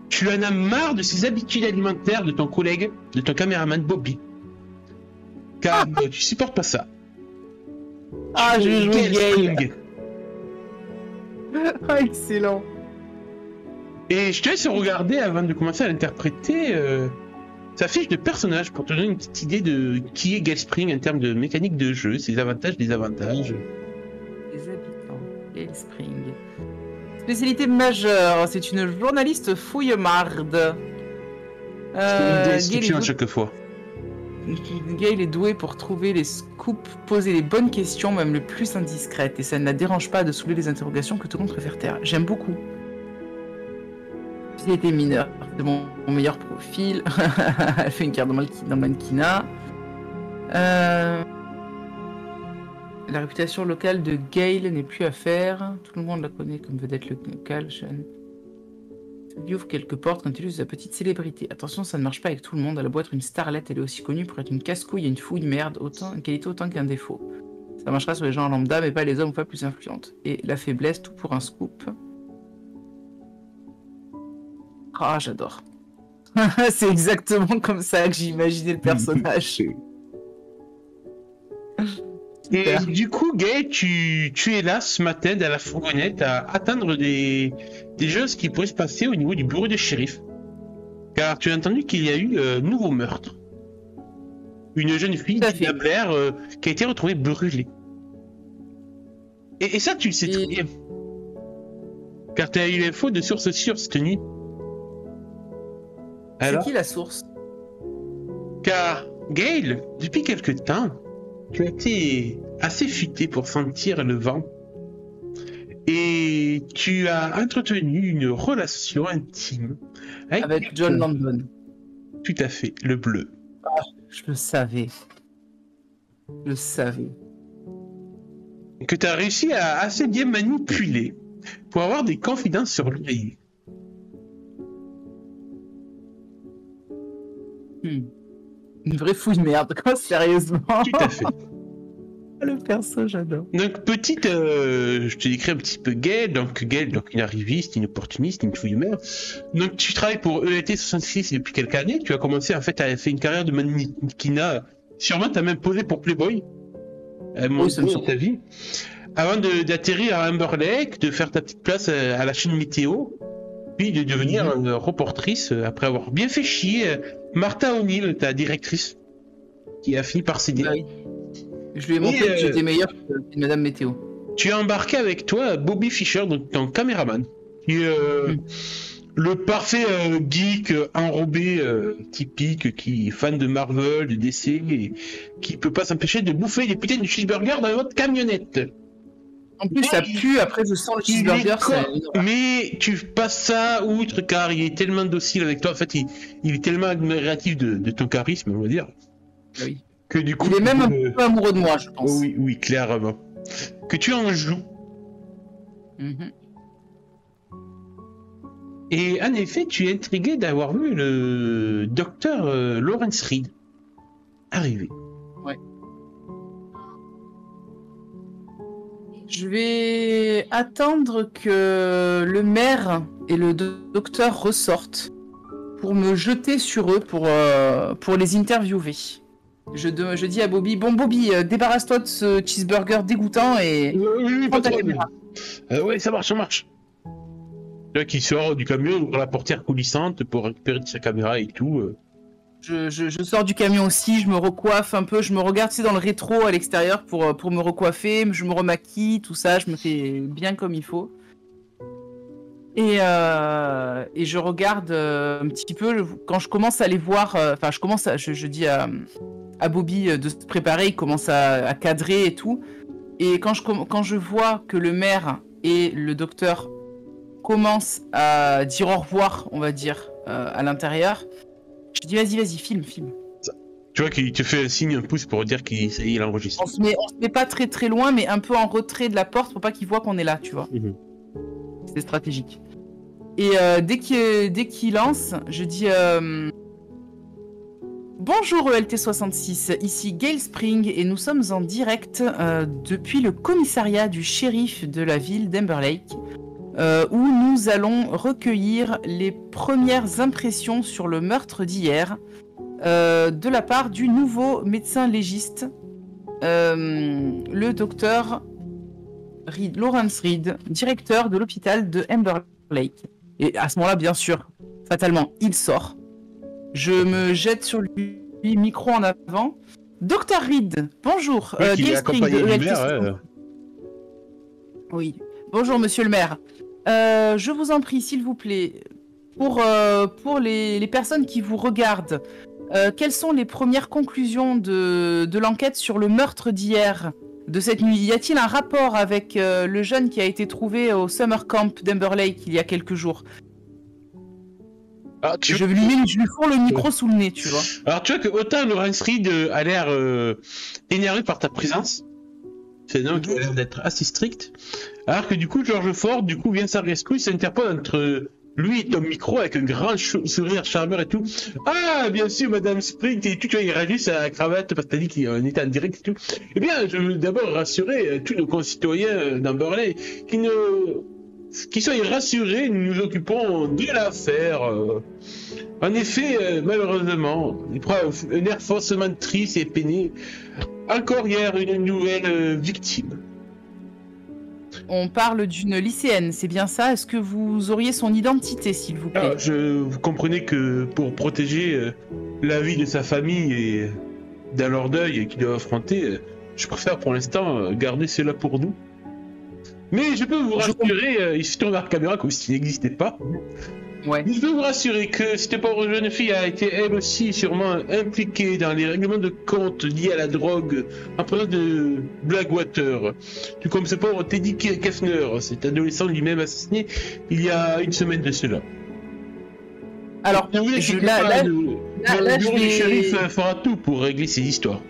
tu en as marre de ces habitudes alimentaires de ton collègue, de ton caméraman Bobby, car tu supportes pas ça. Je joue Gale. Excellent. Et je te laisse regarder avant de commencer à l'interpréter sa fiche de personnage pour te donner une petite idée de qui est Gale Spring en termes de mécanique de jeu, ses avantages, désavantages. Les habitants, Gale Spring. Spécialité majeure, c'est une journaliste fouillemarde. C'est une description à chaque fois. Gale est douée pour trouver les scoops, poser les bonnes questions, même les plus indiscrètes, et ça ne la dérange pas de soulever les interrogations que tout le monde préfère taire. J'aime beaucoup. Spécialité mineure, c'est mon meilleur profil. Elle fait une carte dans mannequinat. La réputation locale de Gale n'est plus à faire. Tout le monde la connaît comme vedette locale. Il ouvre quelques portes quand il use sa petite célébrité. Attention, ça ne marche pas avec tout le monde. Elle a beau être une starlette, elle est aussi connue pour être une casse-couille et une fouille merde, autant une qualité autant qu'un défaut. Ça marchera sur les gens lambda, mais pas les hommes ou pas plus influentes. Et la faiblesse, tout pour un scoop. Ah, j'adore. C'est exactement comme ça que j'ai imaginé le personnage. Et du coup, Gay, tu es là ce matin dans la fourgonnette à attendre des choses qui pourraient se passer au niveau du bureau de shérif. Car tu as entendu qu'il y a eu un nouveau meurtre. Une jeune fille, Tina Blair, qui a été retrouvée brûlée. Et ça, tu le sais très bien. Car tu as eu l'info de source sûre cette nuit. C'est qui la source? Car, Gale, depuis quelque temps, tu as été assez futé pour sentir le vent. Et tu as entretenu une relation intime avec John Landon. Tout à fait, le bleu. Ah, je le savais. Que tu as réussi à assez bien manipuler pour avoir des confidences sur lui. Une vraie fouille merde, quoi, sérieusement. Tout à fait. Le perso, j'adore. Donc, je te décris un petit peu Gale, donc une arriviste, une opportuniste, une fouille merde. Donc, tu travailles pour ELT 66 depuis quelques années. Tu as commencé, en fait, à faire une carrière de mannequinat. Sûrement, tu as même posé pour Playboy. Oui, ça me semble ta vie. Avant d'atterrir à Amber Lake, de faire ta petite place à la chaîne météo, puis de devenir reportrice après avoir bien fait chier Martha O'Neill, ta directrice, qui a fini par céder. Oui. Je lui ai montré que j'étais meilleur que Madame Météo. Tu as embarqué avec toi Bobby Fischer, donc ton caméraman, qui est le parfait geek enrobé typique qui est fan de Marvel, de DC et qui peut pas s'empêcher de bouffer des putains de cheeseburgers dans votre camionnette. En plus, ça pue, après je sens le cheeseburger. Mais tu passes ça outre car il est tellement docile avec toi. En fait, il est tellement admiratif de ton charisme, on va dire. Oui. Que du coup, il est même un peu amoureux de moi, je pense. Oui, oui, clairement. Que tu en joues. Et en effet, tu es intrigué d'avoir vu le docteur Lawrence Reed arriver. Ouais. Je vais attendre que le maire et le docteur ressortent pour me jeter sur eux pour les interviewer. Je dis à Bobby, bon Bobby, débarrasse-toi de ce cheeseburger dégoûtant et prends ta caméra. Ouais, ça marche. Là, qui sort du camion, ouvre la portière coulissante pour récupérer sa caméra et tout. Je sors du camion aussi, je me recoiffe un peu, je me regarde dans le rétro à l'extérieur pour me recoiffer, je me remaquille, tout ça, je me fais bien comme il faut. Et je regarde un petit peu, quand je commence à les voir, je dis à Bobby de se préparer, il commence à cadrer et tout. Et quand je vois que le maire et le docteur commencent à dire au revoir, on va dire, à l'intérieur, je dis vas-y, filme. Tu vois qu'il te fait un signe, un pouce pour dire qu'il enregistre. On se met pas très très loin, mais un peu en retrait de la porte pour pas qu'il voit qu'on est là, tu vois. C'est stratégique. Et dès qu'il lance, je dis bonjour LT66, ici Gale Spring et nous sommes en direct depuis le commissariat du shérif de la ville d'Amber Lake où nous allons recueillir les premières impressions sur le meurtre d'hier de la part du nouveau médecin légiste, le docteur Lawrence Reed, directeur de l'hôpital de Amber Lake. Et à ce moment-là, bien sûr, fatalement, il sort. Je me jette sur lui, micro en avant. Docteur Reed, bonjour. Gale Spring de ELT. Oui, bonjour monsieur le maire. Je vous en prie, s'il vous plaît, pour les personnes qui vous regardent, quelles sont les premières conclusions de l'enquête sur le meurtre d'hier, de cette nuit? Y a-t-il un rapport avec le jeune qui a été trouvé au Summer Camp d'Amber Lake il y a quelques jours? Alors, je lui fourre le micro sous le nez, tu vois. Alors tu vois que autant Lawrence Reed a l'air énervé par ta présence, c'est un homme qui a l'air d'être assez strict, alors que du coup George Ford vient sa rescousse, il s'interpose entre lui et ton micro avec un grand sourire charmeur et tout. Ah bien sûr Madame Spring et tout, tu vois, il réagit à la cravate parce que t'as dit qu'il était en direct et tout. Eh bien je veux d'abord rassurer tous nos concitoyens d'Amber Lake qui soient rassurés, nous nous occupons de l'affaire. En effet, malheureusement, il prend un air forcément triste et peiné. Encore hier, une nouvelle victime. On parle d'une lycéenne, c'est bien ça? Est-ce que vous auriez son identité, s'il vous plaît? Vous comprenez que pour protéger la vie de sa famille et dans leur deuil qu'ils doivent affronter, je préfère pour l'instant garder cela pour nous. Mais je peux vous rassurer, il se tourne vers la caméra comme s'il n'existait pas. Ouais. Je peux vous rassurer que cette pauvre jeune fille a été elle aussi sûrement impliquée dans les règlements de compte liés à la drogue en présence de Blackwater. Tout comme ce pauvre Teddy Kefner, cet adolescent lui-même assassiné il y a une semaine de cela. Alors, le bureau du shérif fera tout pour régler ces histoires.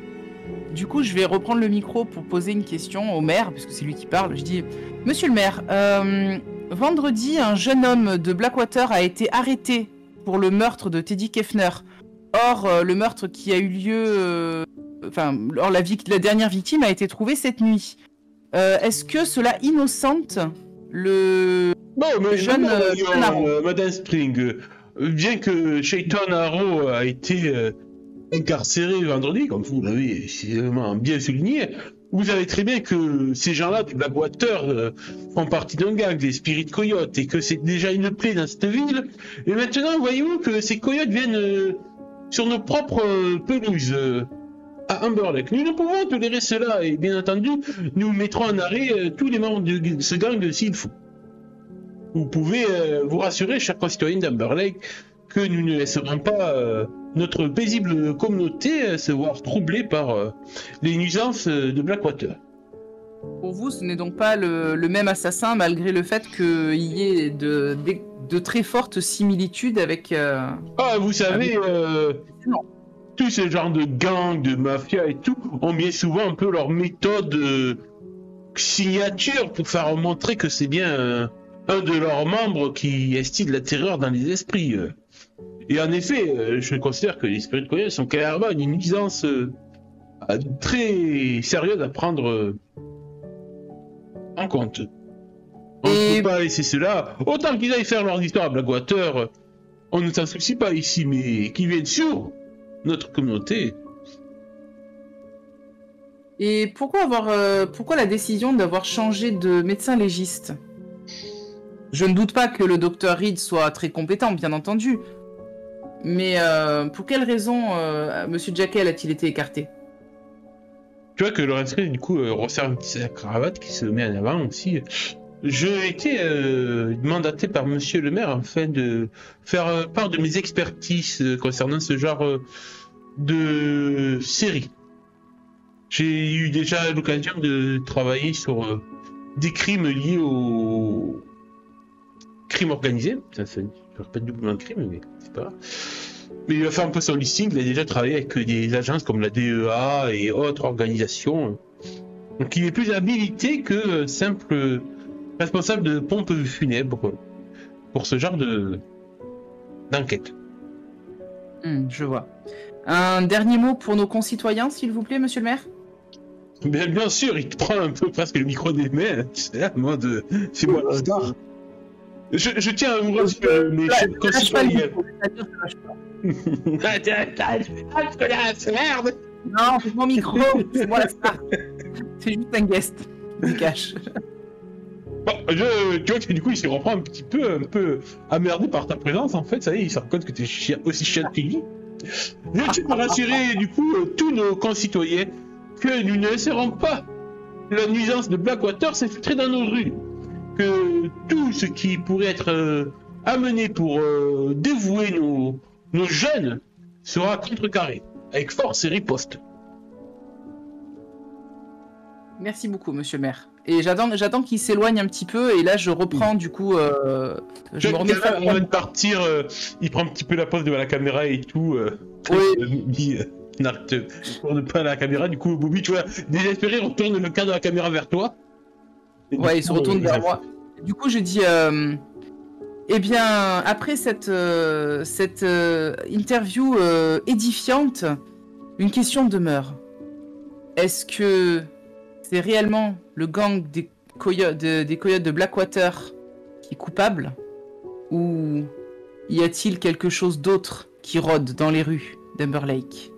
Du coup, je vais reprendre le micro pour poser une question au maire, puisque c'est lui qui parle. Je dis, monsieur le maire, vendredi, un jeune homme de Blackwater a été arrêté pour le meurtre de Teddy Kefner. Or, le meurtre qui a eu lieu... la dernière victime a été trouvée cette nuit. Est-ce que cela innocente le jeune Arrow? Madame Spring, bien que Shaitan Arrow a été... incarcéré vendredi, comme vous l'avez bien souligné, vous savez très bien que ces gens-là de Blackwater font partie d'un gang, des Spirit Coyotes, et que c'est déjà une plaie dans cette ville. Et maintenant, voyez-vous que ces coyotes viennent sur nos propres pelouses à Amber Lake. Nous ne pouvons tolérer cela, et bien entendu, nous mettrons en arrêt tous les membres de ce gang s'il faut. vous pouvez vous rassurer, chers concitoyens d'Amber Lake, que nous ne laisserons pas notre paisible communauté se voir troublée par les nuisances de Blackwater. Pour vous, ce n'est donc pas le même assassin, malgré le fait qu'il y ait de très fortes similitudes avec... vous savez, Non. tous ces genres de gangs, de mafia et tout, ont bien souvent un peu leur méthode signature pour faire montrer que c'est bien un de leurs membres qui instille la terreur dans les esprits. Et en effet, je considère que les esprits de Koya sont clairement une nuisance très sérieuse à prendre en compte. On ne peut pas laisser cela. Autant qu'ils aillent faire leur histoire à Blackwater, on ne s'en soucie pas ici, mais qu'ils viennent sur notre communauté. Et pourquoi la décision d'avoir changé de médecin légiste? Je ne doute pas que le docteur Reed soit très compétent, bien entendu. Mais pour quelle raison Monsieur Jekyll a-t-il été écarté? Tu vois que le reste, du coup, resserre sa cravate qui se met en avant aussi. J'ai été mandaté par Monsieur le maire afin de faire part de mes expertises concernant ce genre de série. J'ai eu déjà l'occasion de travailler sur des crimes liés au crime organisé. Ça, je répète doublement de crime, mais c'est pas grave. Mais il va faire un peu son listing. Il a déjà travaillé avec des agences comme la DEA et autres organisations. Donc il est plus habilité que simple responsable de pompe funèbre pour ce genre d'enquête. Je vois. Un dernier mot pour nos concitoyens, s'il vous plaît, monsieur le maire? Bien sûr, il te prend un peu presque le micro des mains. C'est un mode. C'est moi le star. Je tiens à vous rassurer, mes concitoyens. Merde. Non, c'est mon micro, c'est moi la star. C'est juste un guest. Je cache. Bon, tu vois que du coup il se reprend un peu emmerdé par ta présence en fait, ça y est, il se rend compte que tu es aussi chiant que lui. Je tiens à rassurer du coup tous nos concitoyens que nous ne laisserons pas la nuisance de Blackwater s'infiltrer dans nos rues. Que tout ce qui pourrait être amené pour dévouer nos jeunes sera contrecarré, avec force et riposte. Merci beaucoup, monsieur le maire. Et j'attends qu'il s'éloigne un petit peu, et là je reprends du coup... je me remets avant de partir, il prend un petit peu la pose devant la caméra et tout. Oui. N'arrête pour ne pas la caméra, du coup Bobby, tu vois, désespéré, retourne le cadre de la caméra vers toi. Ouais, il se retourne vers moi. Du coup, je dis, eh bien, après cette interview édifiante, une question demeure. Est-ce que c'est réellement le gang des coyotes de Blackwater qui est coupable? Ou y a-t-il quelque chose d'autre qui rôde dans les rues d'Amber Lake?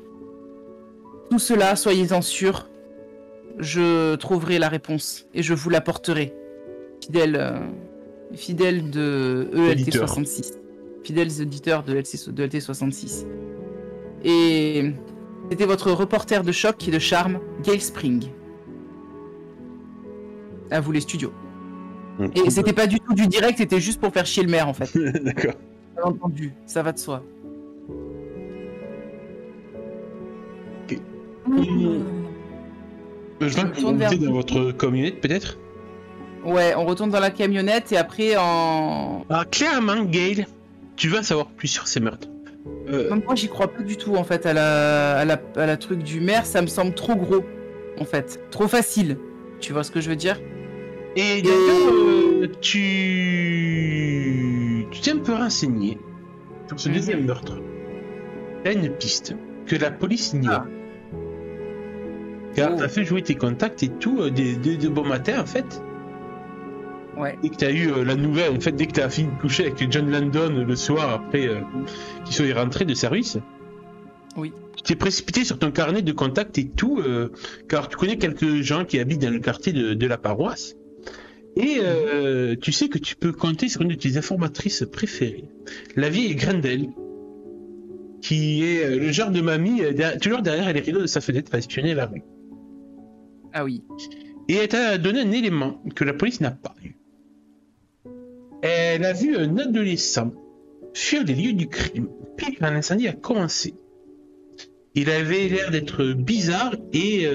Tout cela, soyez-en sûrs, je trouverai la réponse et je vous l'apporterai. Fidèle de ELT66. Fidèles auditeurs de LT66. Et c'était votre reporter de choc et de charme, Gail Spring. À vous les studios. Et c'était pas du tout du direct, c'était juste pour faire chier le maire en fait. D'accord. Bien entendu, ça va de soi. Ok. Je vois que vous montez dans votre camionnette peut-être. Ouais, on retourne dans la camionnette et après en... Alors clairement, Gail, tu vas savoir plus sur ces meurtres. Même moi, j'y crois pas du tout en fait à la truc du maire, ça me semble trop gros en fait, trop facile. Tu vois ce que je veux dire? Et d'ailleurs, tu t'es un peu renseigné sur ce deuxième meurtre. T'as une piste que la police ignore. Car t'as fait jouer tes contacts et tout de bon matin en fait. Ouais. Dès que t'as eu la nouvelle, en fait, dès que t'as fini de coucher avec John Landon le soir après qu'il soit rentré de service. Oui. Tu t'es précipité sur ton carnet de contacts et tout, car tu connais quelques gens qui habitent dans le quartier de la paroisse. Et tu sais que tu peux compter sur une de tes informatrices préférées, la vieille Grendel, qui est le genre de mamie toujours derrière les rideaux de sa fenêtre, à espionner la rue. Ah oui. Et elle t'a donné un élément que la police n'a pas eu. Elle a vu un adolescent fuir les lieux du crime, puis un incendie a commencé. Il avait l'air d'être bizarre et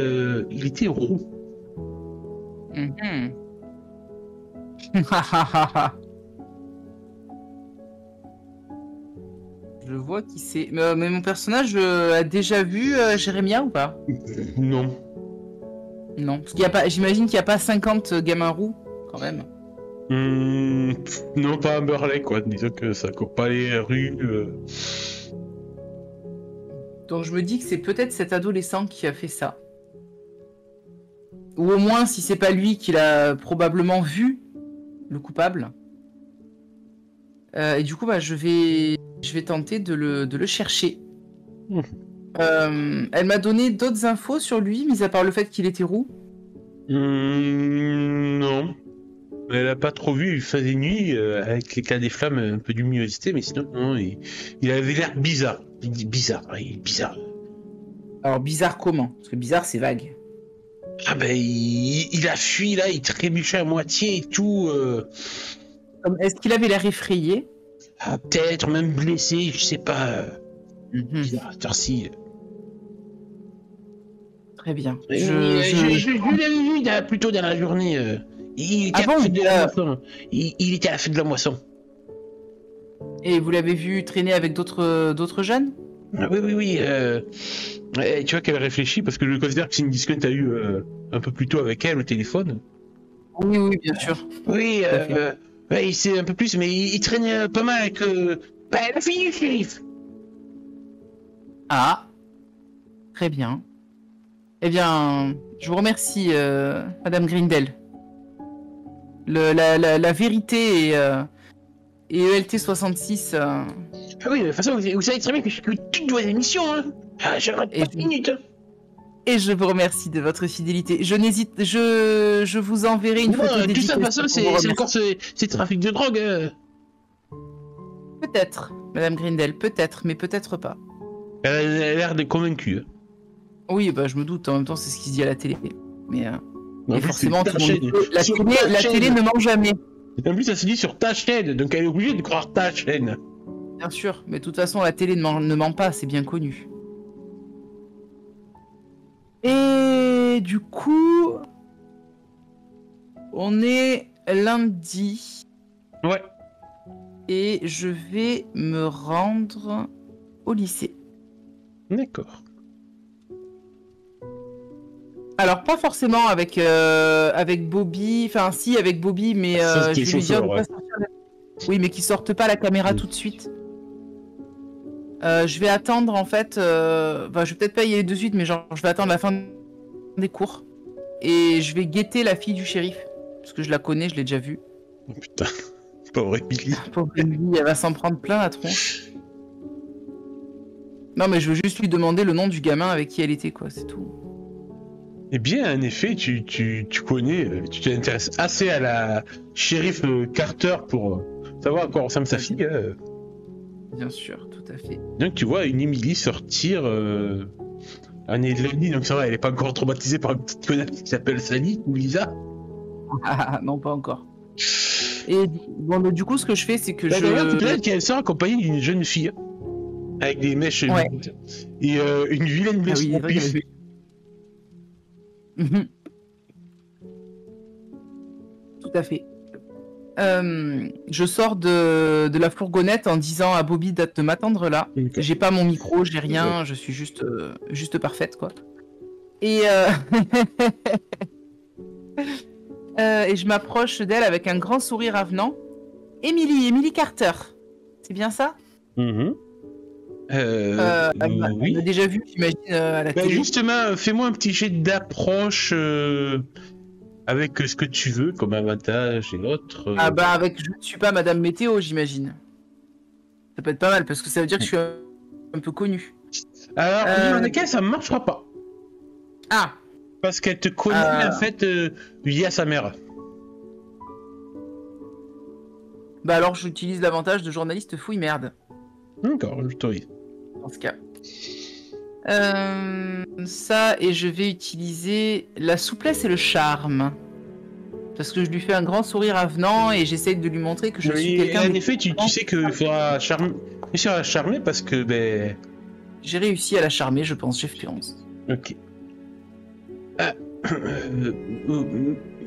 il était roux. Mhm. Je vois qui c'est. Mais mon personnage a déjà vu Jérémia ou pas? Non. Non. Parce qu'il y a pas, j'imagine qu'il n'y a pas 50 gamins roux, quand même. Non, pas Amber Lake, quoi. Disons que ça court pas les rues. Donc je me dis que c'est peut-être cet adolescent qui a fait ça. Ou au moins, si c'est pas lui qui l'a probablement vu, le coupable. Et du coup, bah, je vais tenter de le chercher. Mmh. Elle m'a donné d'autres infos sur lui, mis à part le fait qu'il était roux. Non. Elle a pas trop vu, il faisait nuit, avec l'éclat des flammes, un peu d'luminosité, mais sinon, non, il avait l'air bizarre. Bizarre, il est bizarre. Alors, bizarre comment? Parce que bizarre, c'est vague. Ah ben, il a fui, là, il trébuchait à moitié et tout. Est-ce qu'il avait l'air effrayé? Ah, peut-être même blessé, je sais pas. Bizarre, cette heure-ci. Très bien. Je l'avais vu plus tôt dans la journée. Il était à la fête de la moisson. Il était à la fête de la moisson. Et vous l'avez vu traîner avec d'autres jeunes? Oui. Tu vois qu'elle réfléchit parce que je considère que c'est une discussion que tu as eue un peu plus tôt avec elle au téléphone. Oui, bien sûr. Oui, il sait un peu plus, mais il traînait pas mal avec la fille du shérif. Ah, très bien. Eh bien, je vous remercie, Madame Grindel. La vérité et ELT 66. Ah oui, de toute façon, vous savez très bien que je suis toutes vos émissions, hein. Ah, j'arrête pas de minutes. Et je vous remercie de votre fidélité. Je vous enverrai une photo tout ça, de toute façon, c'est encore ces trafics de drogue. Peut-être, Madame Grindel, peut-être, mais peut-être pas. Elle a l'air convaincue. Oui, bah je me doute. En même temps, c'est ce qui se dit à la télé. Mais non, forcément, la télé ne ment jamais. En plus, ça se dit sur ta chaîne, donc elle est obligée de croire ta chaîne. Bien sûr, mais de toute façon, la télé ne ment pas, c'est bien connu. Et du coup, on est lundi. Ouais. Et je vais me rendre au lycée. D'accord. Alors, pas forcément avec Bobby. Enfin, si, avec Bobby, mais je vais lui dire de pas sortir. Oui, mais qu'il sorte pas la caméra tout de suite. Je vais attendre, en fait... je vais peut-être pas y aller de suite, mais genre, je vais attendre la fin des cours. Et je vais guetter la fille du shérif. Parce que je la connais, je l'ai déjà vue. Oh putain, pauvre Emily. Pauvre Emily, elle va s'en prendre plein la tronche. Non, mais je veux juste lui demander le nom du gamin avec qui elle était, quoi, c'est tout. Eh bien, en effet, tu connais, tu t'intéresses assez à la shérif Carter pour savoir à quoi ressemble sa fille. Bien sûr, tout à fait. Donc tu vois une Emily sortir année de lundi, donc ça va, elle est pas encore traumatisée par une petite connasse qui s'appelle Sally ou Lisa. Ah, non, pas encore. Et bon, du coup, ce que je fais, c'est que peut-être qu'elle sort accompagnée d'une jeune fille avec des mèches et une vilaine blessure au pif. Tout à fait. Je sors de la fourgonnette en disant à Bobby de m'attendre là. Okay. J'ai pas mon micro, j'ai rien, je suis juste parfaite, quoi. Et et je m'approche d'elle avec un grand sourire avenant. Emily Carter, c'est bien ça? Oui. Elle m'a déjà vu, j'imagine, à la télé. Justement, fais-moi un petit jet d'approche avec ce que tu veux comme avantage et l'autre. Avec je ne suis pas Madame Météo, j'imagine. Ça peut être pas mal parce que ça veut dire que je suis un peu connu. Alors, dans lequel ça ne marchera pas. Ah. Parce qu'elle te connaît en fait via sa mère. Bah alors j'utilise l'avantage de journaliste fouille merde. D'accord, je t'autorise. Dans ce cas. Ça, et je vais utiliser la souplesse et le charme. parce que je lui fais un grand sourire avenant et j'essaye de lui montrer que je suis quelqu'un. En effet, tu sais qu'il faudra réussir à la charmer parce que ben. J'ai réussi à la charmer, je pense, j'ai fait 11. Ok.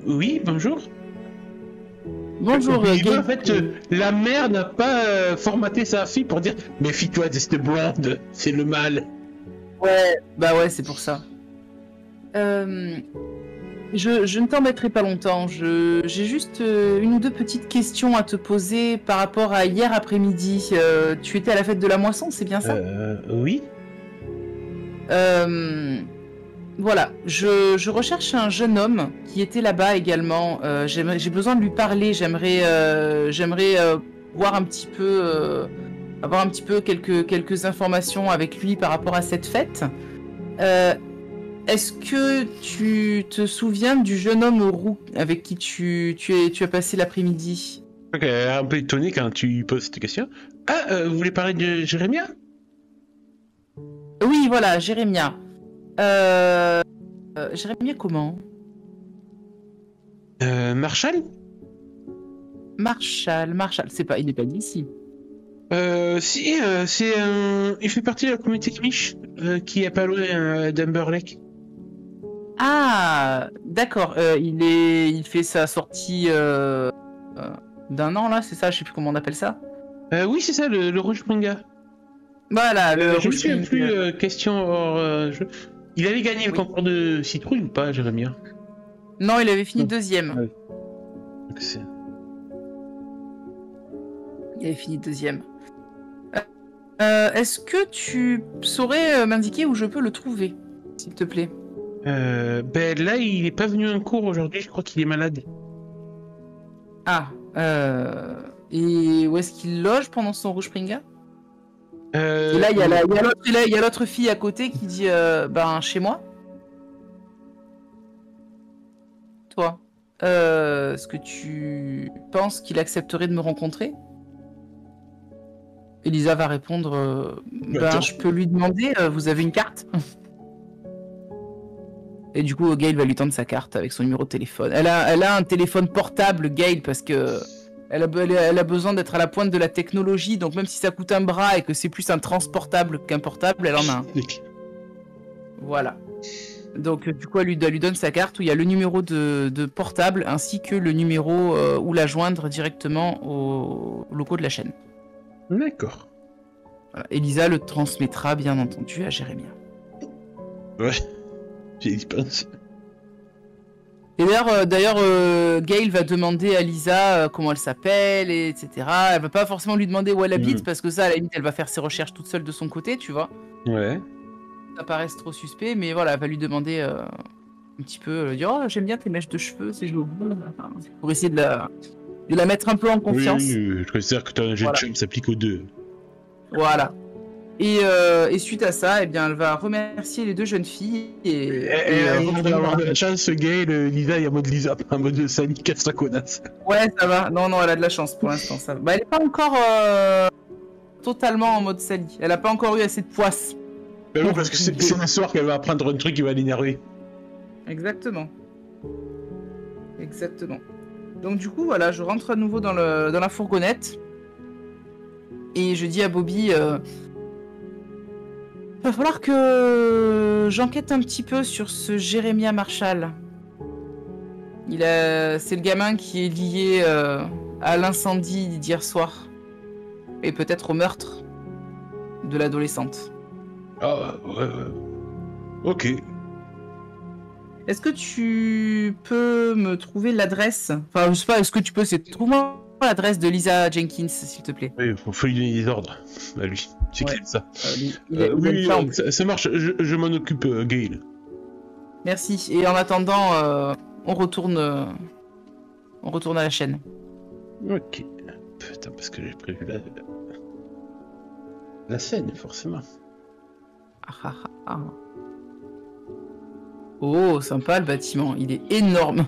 Oui, bonjour. Bonjour, Oui, Gail. en fait, la mère n'a pas formaté sa fille pour dire méfie-toi de cette blonde, c'est le mal. Ouais, bah ouais, c'est pour ça. Je ne t'embêterai pas longtemps. J'ai juste une ou deux petites questions à te poser par rapport à hier après-midi. Tu étais à la fête de la moisson, c'est bien ça? Oui. Voilà, je recherche un jeune homme qui était là-bas également. J'ai besoin de lui parler. J'aimerais voir un petit peu, avoir un petit peu quelques informations avec lui par rapport à cette fête. Est-ce que tu te souviens du jeune homme roux avec qui tu as passé l'après-midi? Ok, un peu étonné quand tu poses cette question. Vous voulez parler de Jérémia? Oui, voilà, Jérémia. Jérémia comment? Marshall? Marshall, c'est pas, il n'est pas d'ici. Si, il fait partie de la communauté Kmish, qui est pas loin d'Umberlake. Ah, d'accord. Il fait sa sortie d'un an là, c'est ça? Je sais plus comment on appelle ça. Oui, c'est ça, le Rouge Pringa. Voilà, le Je me Rouge souviens Pringa. plus, question hors jeu. Il avait gagné le concours de citrouille ou pas, Jérémia? Non, il avait fini deuxième. Ah oui. Donc, Il avait fini deuxième. Est-ce que tu saurais m'indiquer où je peux le trouver, s'il te plaît? ben là, il est pas venu en cours aujourd'hui, je crois qu'il est malade. Ah, et où est-ce qu'il loge pendant son Rouge Pringa? Et là, il y a l'autre fille à côté qui dit ben, chez moi. Toi, est-ce que tu penses qu'il accepterait de me rencontrer? Elisa va répondre ben, je peux lui demander, vous avez une carte? Et du coup, Gail va lui tendre sa carte avec son numéro de téléphone. Elle a un téléphone portable, Gail, parce que elle a besoin d'être à la pointe de la technologie, donc même si ça coûte un bras et que c'est plus un transportable qu'un portable, elle en a un. Voilà. Donc du coup, elle lui donne sa carte où il y a le numéro de portable ainsi que le numéro où la joindre directement au locaux de la chaîne. D'accord. Voilà. Elisa le transmettra bien entendu à Jérémia. Ouais, j'y pense. Et d'ailleurs, Gail va demander à Lisa comment elle s'appelle, etc. Elle va pas forcément lui demander où elle habite, parce que ça, à la limite, elle va faire ses recherches toute seule de son côté, tu vois. Ouais. Ça paraît trop suspect, mais voilà, elle va lui demander un petit peu, dire oh, j'aime bien tes mèches de cheveux, c'est joli. Enfin, pour essayer de la mettre un peu en confiance. Oui, je considère que ton jeu de chum s'applique aux deux. Voilà. Et suite à ça, eh bien, elle va remercier les deux jeunes filles et on va avoir de la chance, Gail, Lisa, il y a mode Lisa, pas en mode Sally, casse ta connasse. Ouais, ça va. Non, elle a de la chance pour l'instant, ça va. Bah, elle est pas encore totalement en mode Sally. Elle a pas encore eu assez de poisse. Mais oui, parce que c'est le soir qu'elle va apprendre un truc qui va l'énerver. Exactement. Donc du coup, voilà, je rentre à nouveau dans la fourgonnette. Et je dis à Bobby... va falloir que j'enquête un petit peu sur ce Jérémia Marshall. C'est le gamin qui est lié à l'incendie d'hier soir. Et peut-être au meurtre de l'adolescente. Ah, ouais. Ok. Est-ce que tu peux me trouver l'adresse? Enfin, je sais pas, est-ce que tu peux... Trouve-moi l'adresse de Lisa Jenkins, s'il te plaît. Oui, faut lui donner des ordres à lui. C'est clair, ça. Oui, ça marche, je m'en occupe, Gail. Merci. Et en attendant, on retourne à la chaîne. Ok. Putain, parce que j'ai prévu la scène, forcément. Oh, sympa le bâtiment. Il est énorme.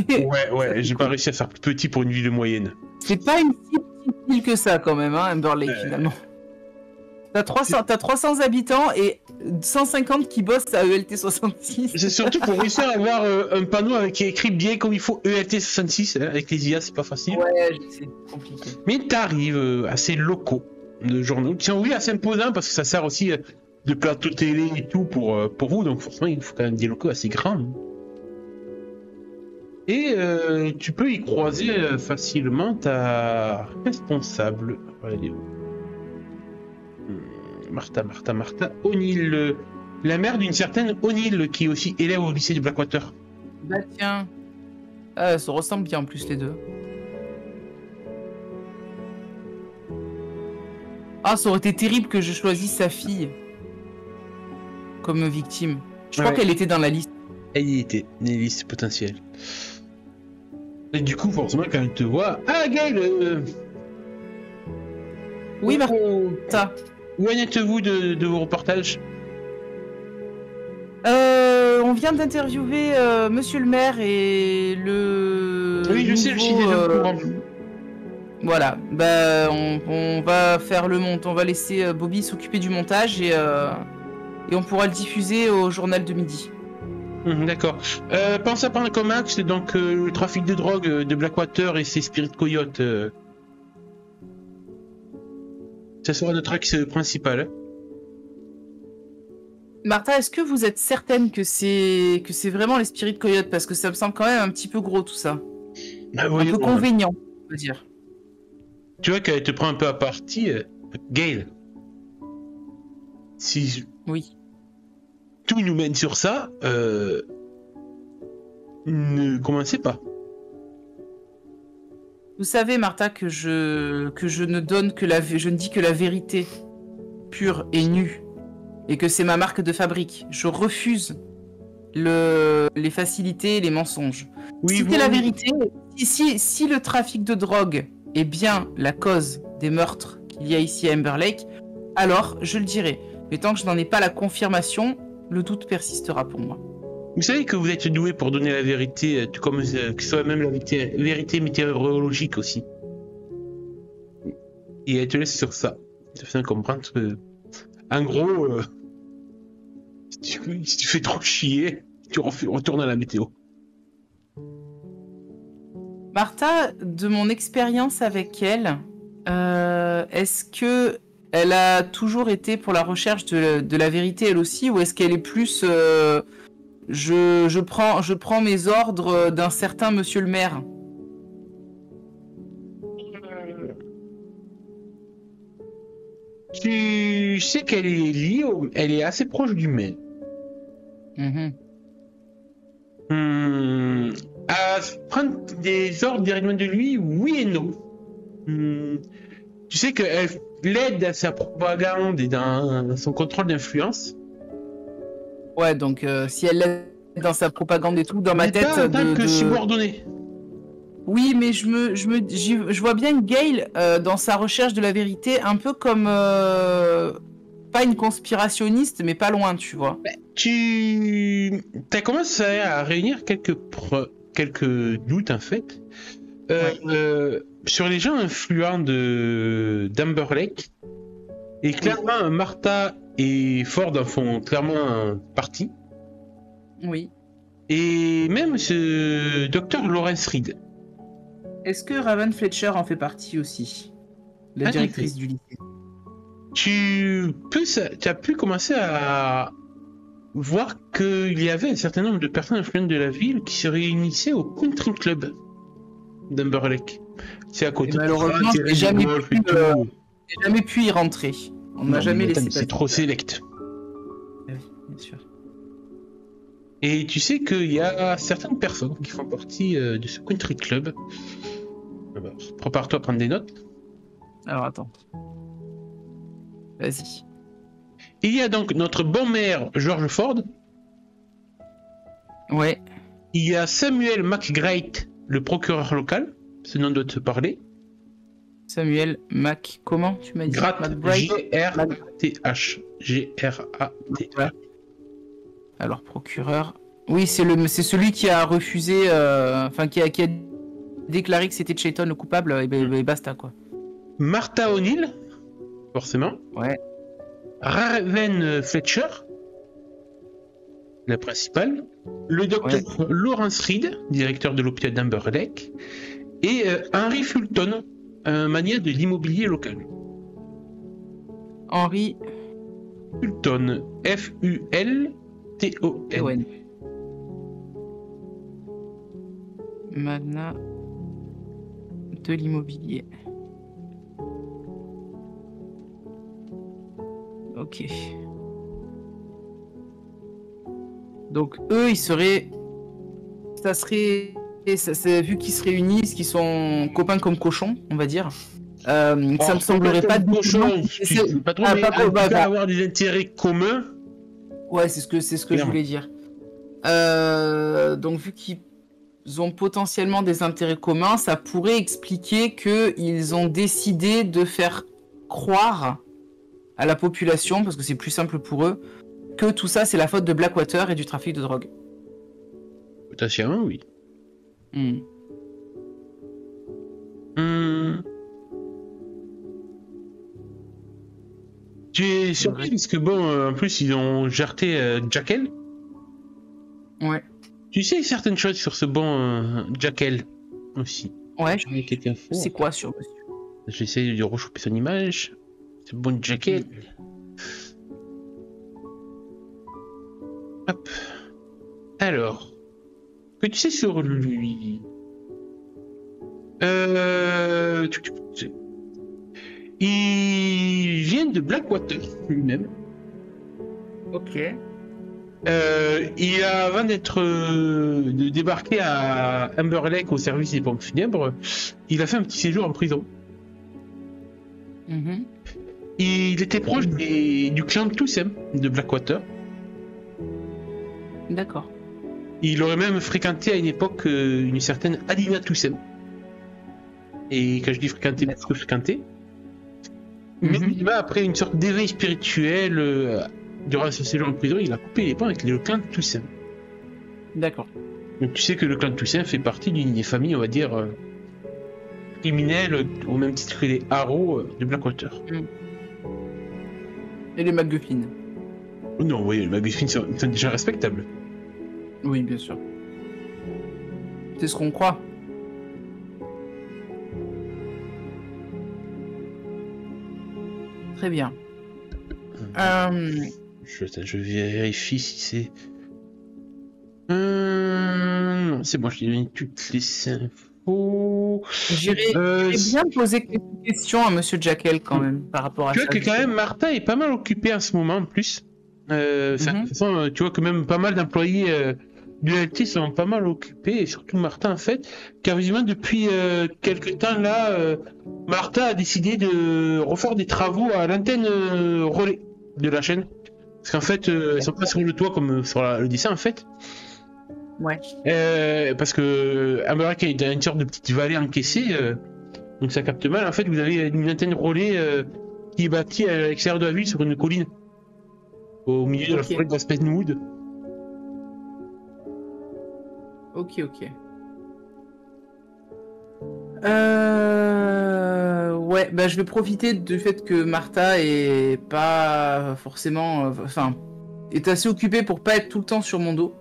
Ouais, j'ai pas réussi à faire plus petit pour une ville moyenne. C'est pas une si petite ville que ça, quand même, hein, Umberlake, finalement. T'as 300 habitants et 150 qui bossent à ELT66. C'est surtout pour réussir à avoir un panneau qui est écrit bien comme il faut ELT66, hein, avec les IA, c'est pas facile. Ouais, c'est compliqué. Mais t'arrives à ces locaux de journaux qui sont, oui, assez imposants parce que ça sert aussi de plateau télé et tout pour vous, donc forcément il faut quand même des locaux assez grands. Et tu peux y croiser facilement ta responsable. Allez. Martha O'Neill, la mère d'une certaine O'Neill qui est aussi élève au lycée de Blackwater. Bah tiens, ça se ressemble bien en plus les deux. Ah, ça aurait été terrible que je choisisse sa fille comme victime. Je crois qu'elle était dans la liste. Elle y était, dans les listes potentielles. Et du coup, forcément, quand elle te voit... Ah, Gaël Oui, Martha. Où en êtes-vous de vos reportages? On vient d'interviewer monsieur le maire et le... Oui, je sais, je suis déjà au courant. Voilà, bah, on va faire le montage, on va laisser Bobby s'occuper du montage et on pourra le diffuser au journal de midi. D'accord. Pense à prendre comme axe donc le trafic de drogue de Blackwater et ses Spirit Coyotes. Ça sera notre axe principal. Hein. Martha, est-ce que vous êtes certaine que c'est vraiment les Spirit Coyotes? Parce que ça me semble quand même un petit peu gros tout ça. Ah, oui, un peu convénient, on va dire. Tu vois qu'elle te prend un peu à partie, Gail. Si oui. Tout nous mène sur ça, ne commencez pas. Vous savez, Martha, que je ne donne que je ne dis que la vérité pure et nue, et que c'est ma marque de fabrique. Je refuse les facilités et les mensonges. Oui, C'était la vérité. Si le trafic de drogue est bien la cause des meurtres qu'il y a ici à Amber Lake, alors je le dirai. Mais tant que je n'en ai pas la confirmation, le doute persistera pour moi. Vous savez que vous êtes doué pour donner la vérité, tout comme que ce soit même la vérité météorologique aussi. Et elle te laisse sur ça. Ça fait comprendre que, en gros, si tu fais trop chier, tu retournes à la météo. Martha, de mon expérience avec elle, est-ce que elle a toujours été pour la recherche de la vérité elle aussi, ou est-ce qu'elle est plus je prends mes ordres d'un certain monsieur le maire? Tu sais qu'elle est liée, elle est assez proche du maire. À prendre des ordres directement de lui, oui et non. Tu sais qu'elle l'aide à sa propagande et dans son contrôle d'influence. Ouais, donc si elle l'aide dans sa propagande et tout, dans ma tête... Pas en tant que subordonnée. Oui, mais je vois bien Gail dans sa recherche de la vérité, un peu comme... pas une conspirationniste, mais pas loin, tu vois. Tu as commencé à réunir quelques doutes, en fait, sur les gens influents d'Amber Lake. Et clairement, Martha et Ford en font clairement partie. Oui. Et même ce docteur Lawrence Reed. Est-ce que Raven Fletcher en fait partie aussi? La directrice du lycée. Tu as pu commencer à voir qu'il y avait un certain nombre de personnes influentes de la ville qui se réunissaient au Country Club d'Amber Lake. C'est à côté. Malheureusement, j'ai jamais pu y rentrer. On m'a jamais laissé passer. C'est trop select. Oui, bien sûr. Et tu sais qu'il y a certaines personnes qui font partie de ce Country Club. Alors, prépare-toi à prendre des notes. Alors attends. Vas-y. Il y a donc notre bon maire George Ford. Ouais. Il y a Samuel McGrath, le procureur local. Ce nom doit te parler. Samuel Mac... Comment tu m'as dit? G-R-A-T-H. G-R-A-T-H. Alors, procureur... Oui, c'est celui qui a refusé... Enfin, qui a déclaré que c'était Chayton le coupable, et basta, quoi. Martha O'Neill, forcément. Ouais. Raven Fletcher, la principale, le docteur Lawrence Reed, directeur de l'hôpital d'Amber Lake, et Henry Fulton, un mania de l'immobilier local. Henry Fulton, Fulton. Magna de l'immobilier. Ok. Donc eux, ils seraient... Ça serait... Vu qu'ils se réunissent, qu'ils sont copains comme cochons, on va dire. Ça me semblerait pas de cochon. Pas trop, mais avoir des intérêts communs. Ouais, c'est ce que je voulais dire. Donc vu qu'ils ont potentiellement des intérêts communs, ça pourrait expliquer qu'ils ont décidé de faire croire à la population, parce que c'est plus simple pour eux, que tout ça c'est la faute de Blackwater et du trafic de drogue. Potentiellement, oui. Tu es surpris parce que bon, en plus ils ont jarté Jackal. Ouais. Tu sais certaines choses sur ce bon Jackal aussi. Ouais. C'est quoi sur monsieur? J'essaie de rechoper son image. Ce bon Jackal. Hop. Alors, que tu sais sur lui? Il vient de Blackwater lui-même. Ok. Il a, avant de débarquer à Amber Lake au service des pompes funèbres, il a fait un petit séjour en prison. Il était proche du clan Toussaint de Blackwater. D'accord. Il aurait même fréquenté à une époque une certaine Adina Toussaint. Et quand je dis fréquenter, parce que fréquenter. Mais après une sorte d'éveil spirituel, durant ce séjour en prison, il a coupé les ponts avec le clan Toussaint. D'accord. Donc tu sais que le clan Toussaint fait partie d'une des familles, on va dire, criminelles, au même titre que les Harrow de Blackwater. Et les McGuffin? Non, oui, les McGuffin sont déjà respectables. Oui, bien sûr. C'est ce qu'on croit. Très bien. Je vérifie si c'est... Non, c'est bon, je t'ai donné toutes les infos. J'irais bien poser quelques questions à Monsieur Jackal quand même par rapport à ça. Tu vois que quand même Martha est pas mal occupée en ce moment en plus. De toute façon, tu vois que même pas mal d'employés du LT sont pas mal occupés, et surtout Martha en fait, car visiblement depuis quelques temps là, Martha a décidé de refaire des travaux à l'antenne relais de la chaîne. Parce qu'en fait, ils sont pas sur le toit comme sur le dessin en fait. Ouais. Parce que Amber est dans une sorte de petite vallée encaissée, donc ça capte mal. En fait, vous avez une antenne relais qui est bâtie à l'extérieur de la ville sur une colline, au milieu de la forêt d'Aspenwood. Ok. Ouais, bah je vais profiter du fait que Martha est pas forcément... est assez occupée pour pas être tout le temps sur mon dos.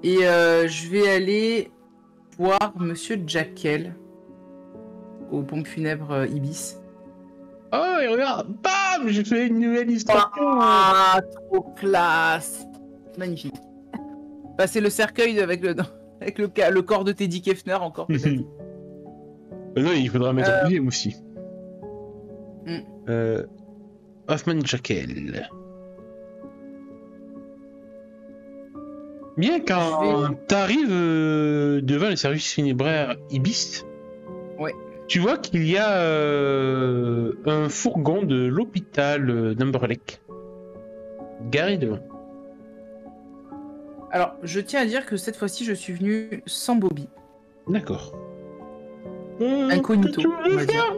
Et je vais aller voir Monsieur Jackal aux pompes funèbres Ibis. Oh, et regarde, bam, j'ai fait une nouvelle histoire. Ah, trop classe. Magnifique. Bah, c'est le cercueil avec le corps de Teddy Kefner encore, peut-être. Non, il faudra mettre un deuxième aussi. Hoffman Jackal. Bien, quand t'arrives devant le service funébraire Ibis, tu vois qu'il y a un fourgon de l'hôpital d'Amber Lake garé devant. Alors, je tiens à dire que cette fois-ci, je suis venu sans Bobby. D'accord. Incognito, on va dire.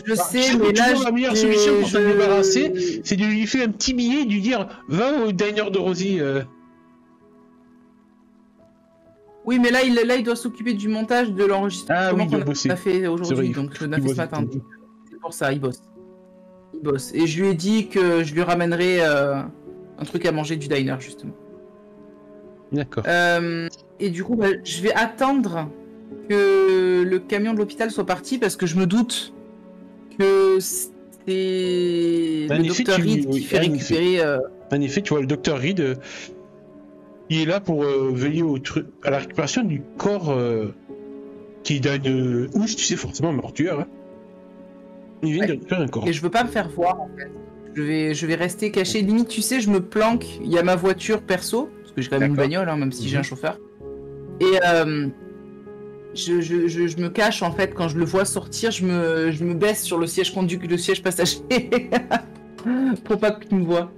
Je sais, mais là, la meilleure solution pour se débarrasser, c'est de lui faire un petit billet et de lui dire va au diner de Rosie. Oui, mais là, il doit s'occuper du montage de l'enregistrement qu'on a fait aujourd'hui, donc on a fait ce matin. C'est pour ça, il bosse. boss. Et je lui ai dit que je lui ramènerais un truc à manger du diner, justement. D'accord. Et du coup, je vais attendre que le camion de l'hôpital soit parti parce que je me doute que c'est le docteur Reed qui fait récupérer... En effet, tu vois, le docteur Reed, il est là pour veiller à la récupération du corps qui est dans une housse, tu sais, forcément mortuaire. Hein. Il vient de récupérer un corps. Et je veux pas me faire voir, en fait. Je vais rester caché. Limite, tu sais, je me planque. Il y a ma voiture perso, parce que j'ai quand même une bagnole, hein, même si j'ai un chauffeur. Et je me cache, en fait, quand je le vois sortir, je me baisse sur le siège le siège passager. Pour pas qu'il me voie.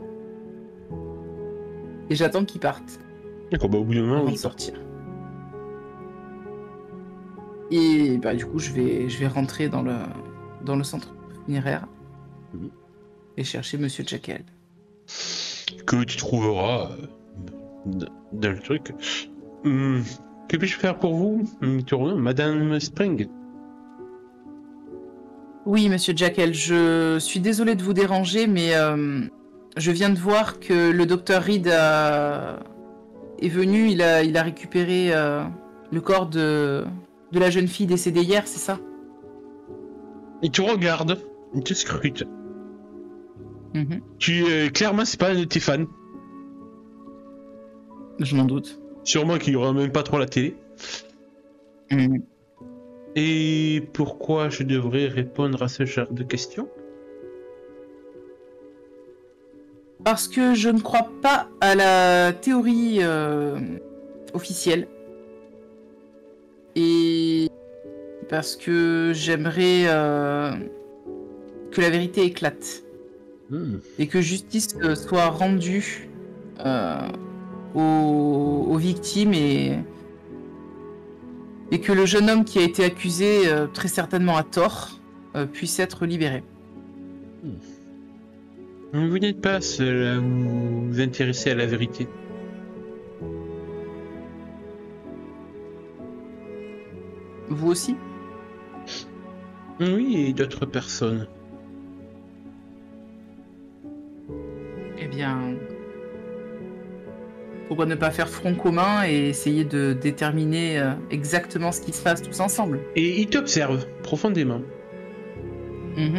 Et j'attends qu'il parte. D'accord, bah au bout d'un moment, il sortir. Et bah du coup, je vais rentrer dans le centre funéraire et chercher Monsieur Jekyll. Que tu trouveras dans le truc. Que puis-je faire pour vous, Madame Spring? Oui, Monsieur Jekyll, je suis désolé de vous déranger, mais je viens de voir que le docteur Reed est venu. Il a récupéré le corps de la jeune fille décédée hier, c'est ça? Et tu regardes, il te scrute. Clairement, c'est pas un de tes fans. Je m'en doute. Sûrement qu'il y aura même pas trop la télé. Et pourquoi je devrais répondre à ce genre de questions? Parce que je ne crois pas à la théorie officielle. Et parce que j'aimerais que la vérité éclate. Et que justice soit rendue aux victimes et que le jeune homme qui a été accusé, très certainement à tort, puisse être libéré. Vous n'êtes pas seul à vous intéresser à la vérité. Vous aussi? Oui, et d'autres personnes. Eh bien... pourquoi ne pas faire front commun et essayer de déterminer exactement ce qui se passe tous ensemble? Et il t'observe profondément.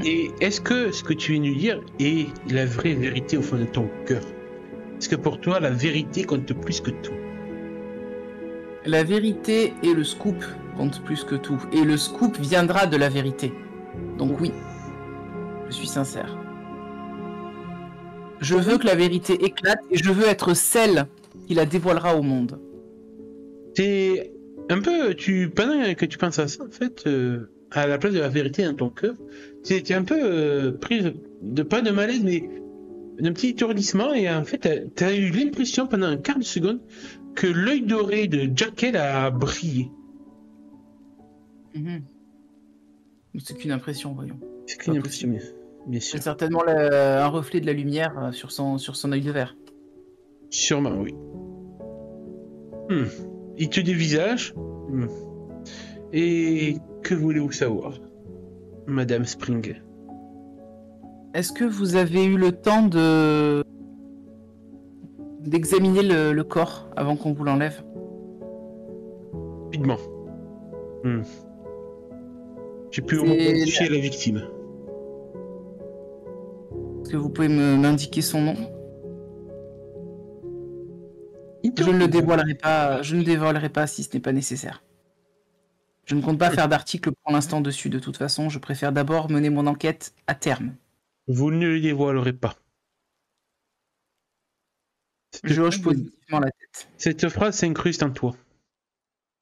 Et est-ce que ce que tu viens de dire est la vraie vérité au fond de ton cœur? Est-ce que pour toi, la vérité compte plus que tout? La vérité et le scoop comptent plus que tout. Et le scoop viendra de la vérité. Donc oui, je suis sincère. Je veux que la vérité éclate et je veux être celle qui la dévoilera au monde. C'est un peu... pendant que tu penses à ça, en fait, à la place de la vérité dans ton cœur, tu es un peu prise de pas de malaise, mais d'un petit étourdissement, et en fait, tu as eu l'impression pendant un quart de seconde que l'œil doré de Jekyll a brillé. C'est qu'une impression, voyons. C'est qu'une impression, bien sûr. C'est certainement un reflet de la lumière sur son œil de verre. Sûrement, oui. Il te dévisage. Et que voulez-vous savoir, Madame Spring? Est-ce que vous avez eu le temps d'examiner le corps avant qu'on vous l'enlève? Rapidement. J'ai pu identifier la victime. Est-ce que vous pouvez m'indiquer son nom? Je ne le dévoilerai pas. Je ne dévoilerai pas si ce n'est pas nécessaire. Je ne compte pas faire d'article pour l'instant dessus. De toute façon, je préfère d'abord mener mon enquête à terme. Vous ne le dévoilerez pas. Je hoche positivement la tête. Cette phrase s'incruste en toi.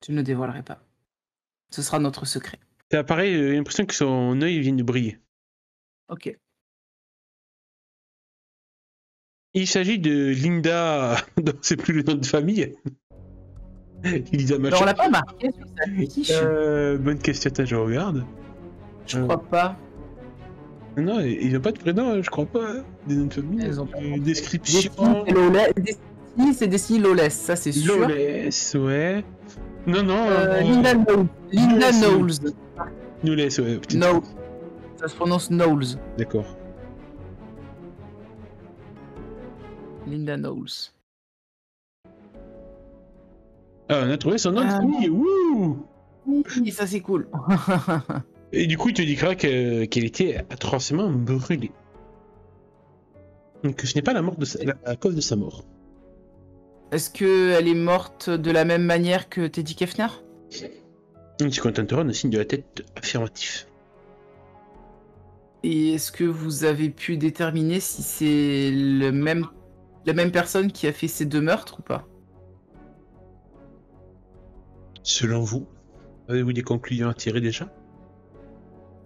Je ne le dévoilerai pas. Ce sera notre secret. T'as pareil, l'impression que son œil vient de briller. Ok. Il s'agit de Linda, donc c'est plus le nom de famille. Lisa Machin. On l'a pas marqué sur sa fiche. Bonne question, je regarde. Je crois pas. Non, ils n'ont pas de prénom, je crois pas. Des noms de famille. Ils ont pas. Description. Destiny, c'est Destiny Lawless, ça c'est sûr. Lawless, ouais. Non. Linda Knowles. Linda Knowles. Knowles, ouais. Knowles. Ça se prononce Knowles. D'accord. Linda Knowles. Ah, on a trouvé son nom de famille. Wouh! Oui, ça c'est cool. Et du coup, il te dira qu'elle était atrocement brûlée. Donc ce n'est pas la mort de la cause de sa mort. Est-ce qu'elle est morte de la même manière que Teddy Kefner? Il se contentera d'un signe de la tête affirmatif. Et est-ce que vous avez pu déterminer si c'est la même personne qui a fait ces 2 meurtres ou pas? Selon vous, avez-vous des conclusions à tirer déjà?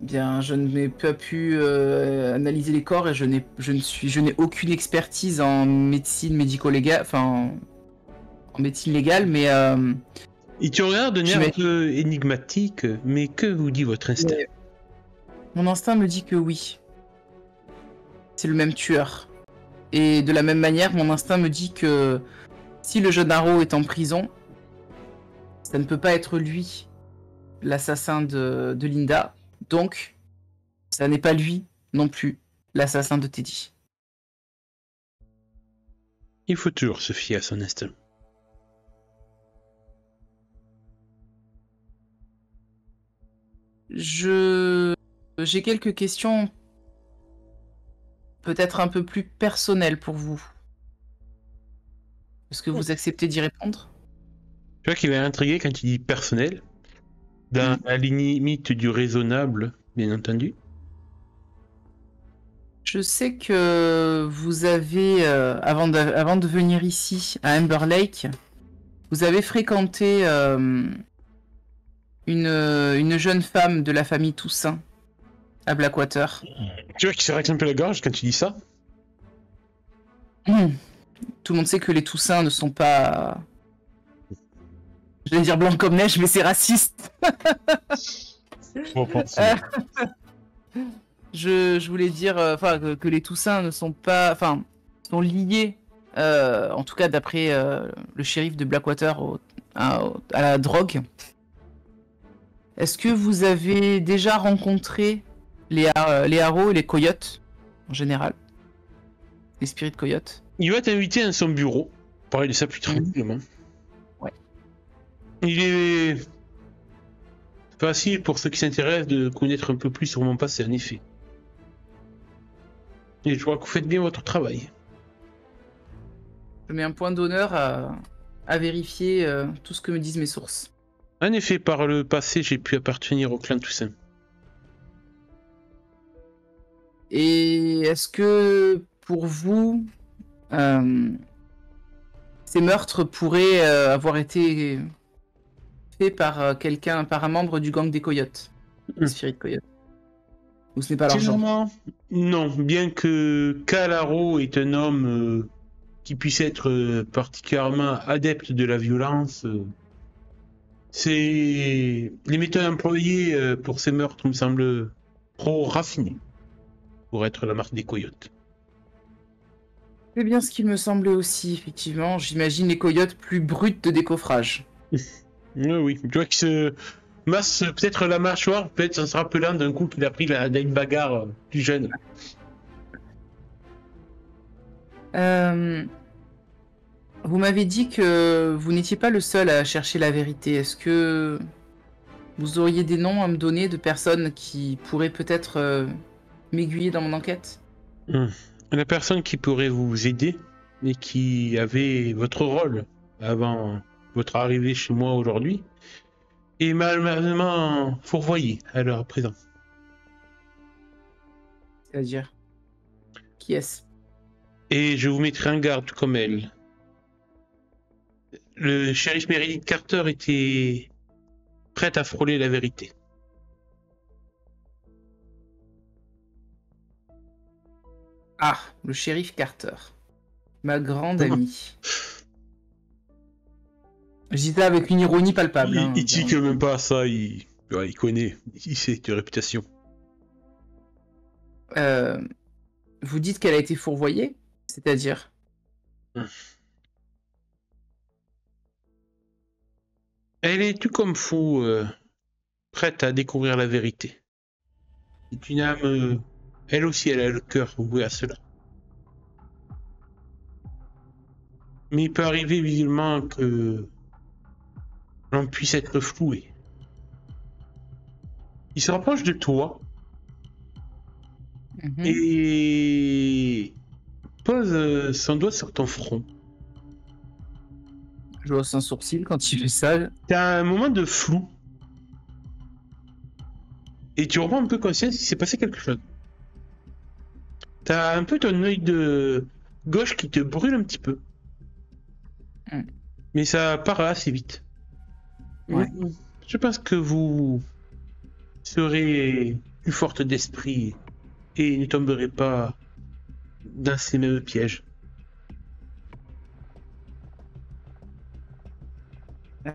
Bien, je n'ai pas pu analyser les corps et je n'ai aucune expertise en médecine médico-légale, enfin en médecine légale, mais Il te regarde d'un air un peu énigmatique, mais que vous dit votre instinct? Mon instinct me dit que oui. C'est le même tueur. Et de la même manière, mon instinct me dit que si le jeune Arrow est en prison, ça ne peut pas être lui, l'assassin de Linda. Donc, ça n'est pas lui non plus, l'assassin de Teddy. Il faut toujours se fier à son instinct. J'ai quelques questions peut-être un peu plus personnelles pour vous. Est-ce que vous acceptez d'y répondre? Tu vois qu'il va intriguer quand tu dis personnel, dans la limite du raisonnable, bien entendu. Je sais que vous avez, avant de venir ici, à Amber Lake, vous avez fréquenté une jeune femme de la famille Toussaint à Blackwater. Tu vois qu'il se règle un peu la gorge quand tu dis ça? Tout le monde sait que les Toussins ne sont pas... Je vais dire blanc comme neige, mais c'est raciste. Je voulais dire que les Toussins ne sont pas... Enfin, sont liés, en tout cas d'après le shérif de Blackwater, à la drogue. Est-ce que vous avez déjà rencontré les Arrows et les coyotes, en général? Les spirits de coyotes? Il va t'inviter à son bureau, parler de ça plus tranquillement. Ouais. Il est facile pour ceux qui s'intéressent de connaître un peu plus sur mon passé, en effet. Et je vois que vous faites bien votre travail. Je mets un point d'honneur à vérifier tout ce que me disent mes sources. En effet, par le passé, j'ai pu appartenir au clan Toussaint. Et est-ce que, pour vous, ces meurtres pourraient avoir été faits par quelqu'un, par un membre du gang des coyotes, des Spirit Coyotes? Ou ce n'est pas leur genre? Non, bien que Calaro est un homme qui puisse être particulièrement adepte de la violence, les méthodes employées pour ces meurtres me semblent trop raffinées pour être la marque des coyotes. C'est bien ce qu'il me semblait aussi, effectivement. J'imagine les coyotes plus brutes de décoffrage. Oui, tu vois qu'il se masse peut-être la mâchoire, peut-être en se rappelant d'un coup qu'il a pris une bagarre plus jeune. Vous m'avez dit que vous n'étiez pas le seul à chercher la vérité. Est-ce que vous auriez des noms à me donner de personnes qui pourraient peut-être m'aiguiller dans mon enquête? La personne qui pourrait vous aider, mais qui avait votre rôle avant votre arrivée chez moi aujourd'hui, est malheureusement fourvoyée à l'heure présent. C'est-à-dire? Qui est-ce? Et je vous mettrai en garde comme elle. Le shérif Meredith Carter était prêt à frôler la vérité. Ah, le shérif Carter. Ma grande amie. Je dis ça avec une ironie palpable. Il dit que même pas ça, il connaît, il sait de réputation. Vous dites qu'elle a été fourvoyée? C'est-à-dire? Elle est tout comme fou, prête à découvrir la vérité. C'est une âme, elle aussi, elle a le cœur voué à cela. Mais il peut arriver visiblement que l'on puisse être floué. Il se rapproche de toi Mhm. et pose son doigt sur ton front. Je hausse un sourcil quand il fait ça. T'as un moment de flou. Et tu reprends un peu conscience qu'il s'est passé quelque chose. T'as un peu ton œil de gauche qui te brûle un petit peu. Mm. Mais ça part assez vite. Ouais. Je pense que vous serez plus forte d'esprit et ne tomberez pas dans ces mêmes pièges.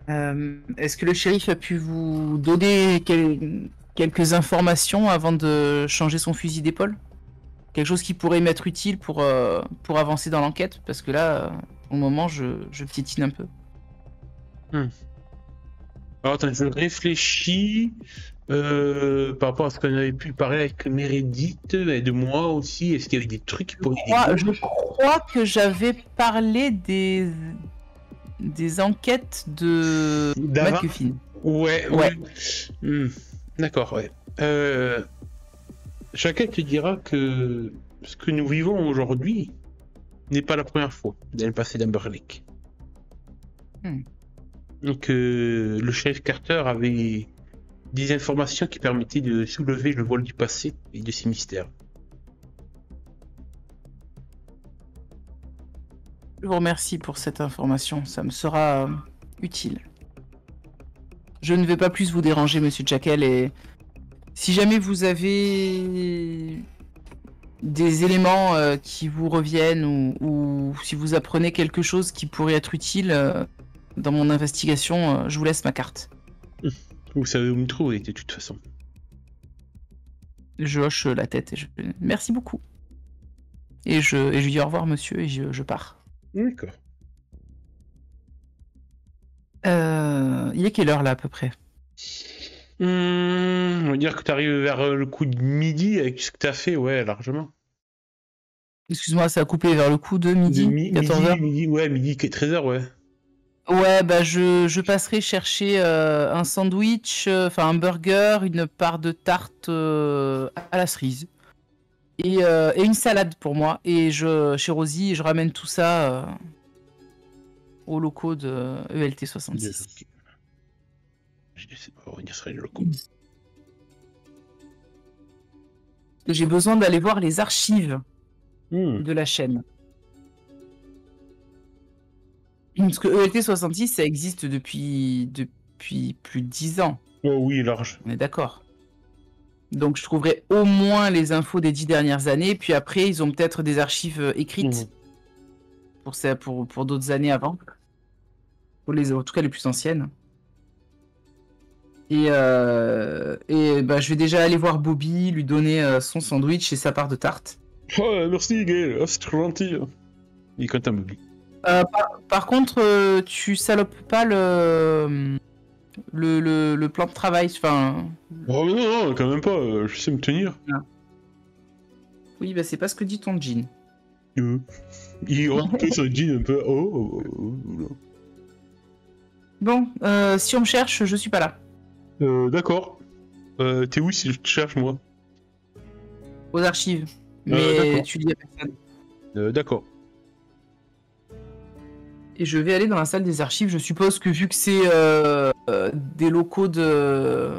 Est-ce que le shérif a pu vous donner quelques informations avant de changer son fusil d'épaule? Quelque chose qui pourrait m'être utile pour avancer dans l'enquête? Parce que là, au moment, je piétine un peu. Alors attends, je réfléchis par rapport à ce qu'on avait pu parler avec Meredith et de moi aussi. Est-ce qu'il y avait des trucs qui pourraient aider? Je crois que j'avais parlé des enquêtes de D'avant? MacGuffin. Ouais, Ouais. D'accord, ouais. Chacun te dira que ce que nous vivons aujourd'hui n'est pas la première fois dans le passé d'Amber Lake. Donc, le shérif Carter avait des informations qui permettaient de soulever le voile du passé et de ses mystères. Je vous remercie pour cette information, ça me sera utile. Je ne vais pas plus vous déranger, monsieur Jackal, et si jamais vous avez des éléments qui vous reviennent ou si vous apprenez quelque chose qui pourrait être utile dans mon investigation, je vous laisse ma carte. Vous savez où me trouver de toute façon. Je hoche la tête et merci beaucoup. Et je lui dis au revoir, monsieur, et je pars. D'accord. Il est quelle heure là à peu près? On va dire que tu arrives vers le coup de midi avec ce que tu as fait, ouais, largement. Excuse-moi, ça a coupé vers le coup de midi, 14h. Midi, 13h, ouais. Ouais, bah je passerai chercher un sandwich, enfin un burger, une part de tarte à la cerise et une salade pour moi. Et chez Rosie, je ramène tout ça aux locaux de ELT 66. Ok. Je sais pas revenir sur les locaux. J'ai besoin d'aller voir les archives de la chaîne. Parce que ELT 66, ça existe depuis plus de 10 ans. Oh oui, large. On est d'accord. Donc je trouverai au moins les infos des 10 dernières années, puis après ils ont peut-être des archives écrites pour d'autres années avant. En tout cas les plus anciennes. Et bah, je vais déjà aller voir Bobby, lui donner son sandwich et sa part de tarte. Oh, merci Gaël, oh, c'est trop gentil. Il est content, Bobby. Par contre, tu salopes pas le plan de travail. Enfin... Oh mais non, quand même pas, je sais me tenir. Ah. Oui, bah c'est pas ce que dit ton jean. Il rentre sur le jean un peu. Bon, si on me cherche, je suis pas là. D'accord. T'es où si je te cherche, moi? Aux archives. Mais tu dis à personne. D'accord. Et je vais aller dans la salle des archives. Je suppose que vu que c'est des locaux de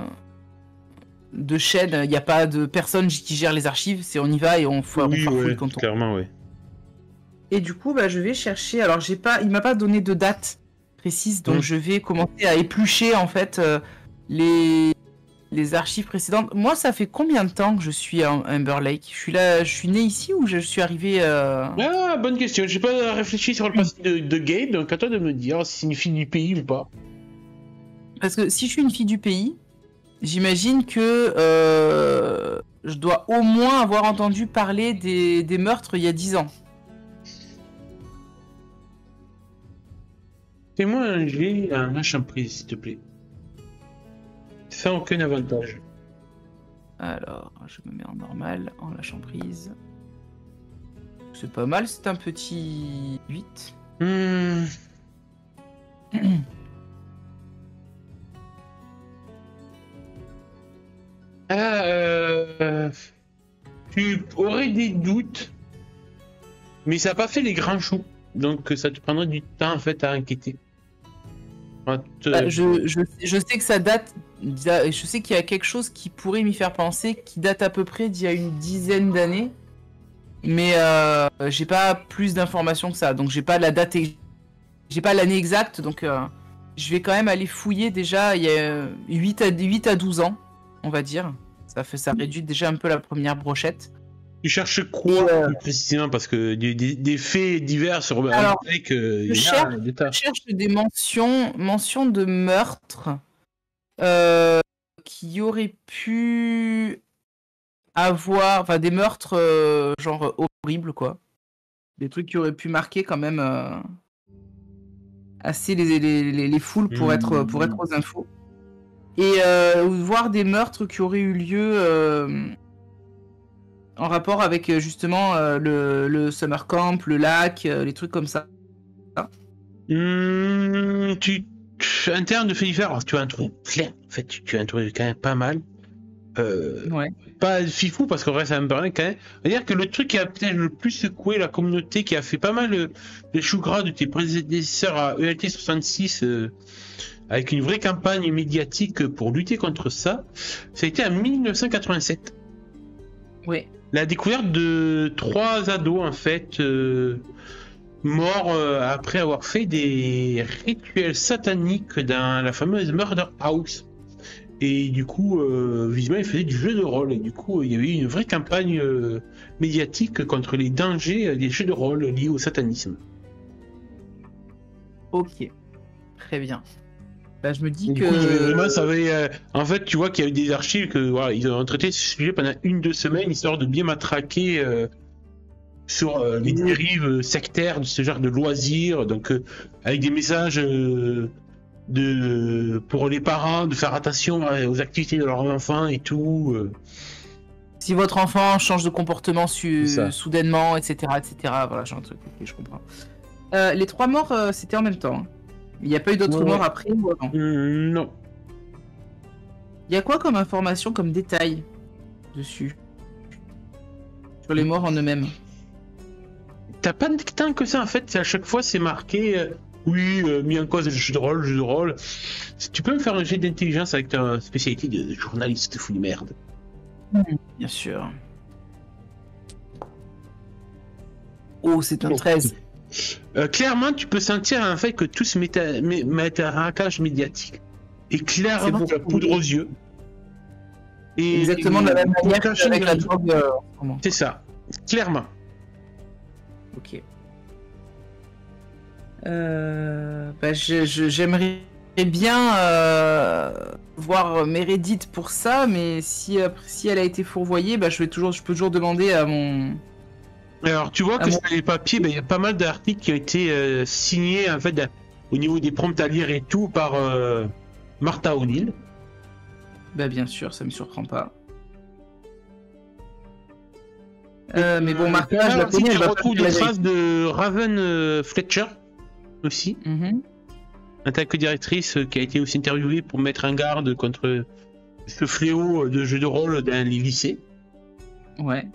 chaîne, il n'y a pas de personne qui gère les archives. C'est on y va et on farfouille quand on... clairement, ouais. Et du coup, bah, je vais chercher. Alors, il m'a pas donné de date précise, donc je vais commencer à éplucher en fait les archives précédentes. Moi, ça fait combien de temps que je suis à Amber Lake? Je suis né ici ou je suis arrivé Ah, bonne question. J'ai pas réfléchi sur le passé de Gabe, donc à toi de me dire si c'est une fille du pays ou pas. Parce que si je suis une fille du pays, j'imagine que je dois au moins avoir entendu parler des meurtres il y a 10 ans. Fais-moi un jet à un lâche prise, s'il te plaît. Sans aucun avantage. Alors, je me mets en normal, en lâchant prise. C'est pas mal, c'est un petit 8. Hmm. Ah, tu aurais des doutes, mais ça n'a pas fait les grands choux. Donc ça te prendrait du temps en fait à enquêter. Bah, je sais que ça date. Je sais qu'il y a quelque chose qui pourrait m'y faire penser, qui date à peu près d'il y a une dizaine d'années. Mais j'ai pas plus d'informations que ça. Donc j'ai pas la date, j'ai pas l'année exacte. Donc je vais quand même aller fouiller déjà. Il y a 8 à 12 ans, on va dire. Ça réduit déjà un peu la première brochette. Tu cherches quoi plus précisément? Parce que des faits divers sur Alors, je cherche des mentions de meurtres qui auraient pu avoir, enfin des meurtres genre horribles quoi. Des trucs qui auraient pu marquer quand même assez les foules pour être aux infos. Et voir des meurtres qui auraient eu lieu en rapport avec justement le summer camp, le lac, les trucs comme ça. En termes de faits divers, tu as un truc clair. En fait, tu as un truc quand même pas mal. Ouais. Pas fifou parce qu'en vrai ça me paraît quand même. C'est-à-dire que le truc qui a peut-être le plus secoué la communauté, qui a fait pas mal les choux gras de tes prédécesseurs à ELT 66 avec une vraie campagne médiatique pour lutter contre ça, ça a été en 1987. Oui. La découverte de 3 ados en fait morts après avoir fait des rituels sataniques dans la fameuse Murder House. Et du coup, visiblement, ils faisaient du jeu de rôle. Et du coup, il y avait eu une vraie campagne médiatique contre les dangers des jeux de rôle liés au satanisme. Ok. Très bien. Bah, je me dis du que... coup, vraiment, ça avait, en fait, tu vois qu'il y a eu des archives que voilà, ils ont traité ce sujet pendant 1-2 semaines, histoire de bien matraquer sur les dérives sectaires de ce genre de loisirs. Donc, avec des messages... pour les parents de faire attention aux activités de leurs enfants et tout. Si votre enfant change de comportement soudainement, etc., voilà, j'ai un truc, ok, je comprends. Les 3 morts, c'était en même temps. Hein. Il n'y a pas eu d'autres morts après ou avant? Non. Il y a quoi comme information, comme détail dessus? Sur les morts en eux-mêmes? T'as pas tant que ça en fait, à chaque fois c'est marqué... Oui, mis en cause le jeu de rôle. Si tu peux me faire un jet d'intelligence avec ta spécialité de journaliste fou de merde. Bien sûr. Oh, c'est un 13. Clairement, tu peux sentir en fait que tout ce raquage médiatique est clairement la poudre aux yeux. Et exactement de la même manière qu'avec la drogue. C'est ça, clairement. Ok. J'aimerais bien voir Meredith pour ça, mais si elle a été fourvoyée, je peux toujours demander à mon... Alors tu vois que sur les papiers, il y a pas mal d'articles qui ont été signés en fait au niveau des prompts à lire et tout par Martha O'Neill. Bien sûr, ça me surprend pas. Mais bon, Martha, je la connais. Tu retrouves des traces de Raven Fletcher aussi, en tant que directrice qui a été aussi interviewée pour mettre en garde contre ce fléau de jeux de rôle dans les lycées. Ouais.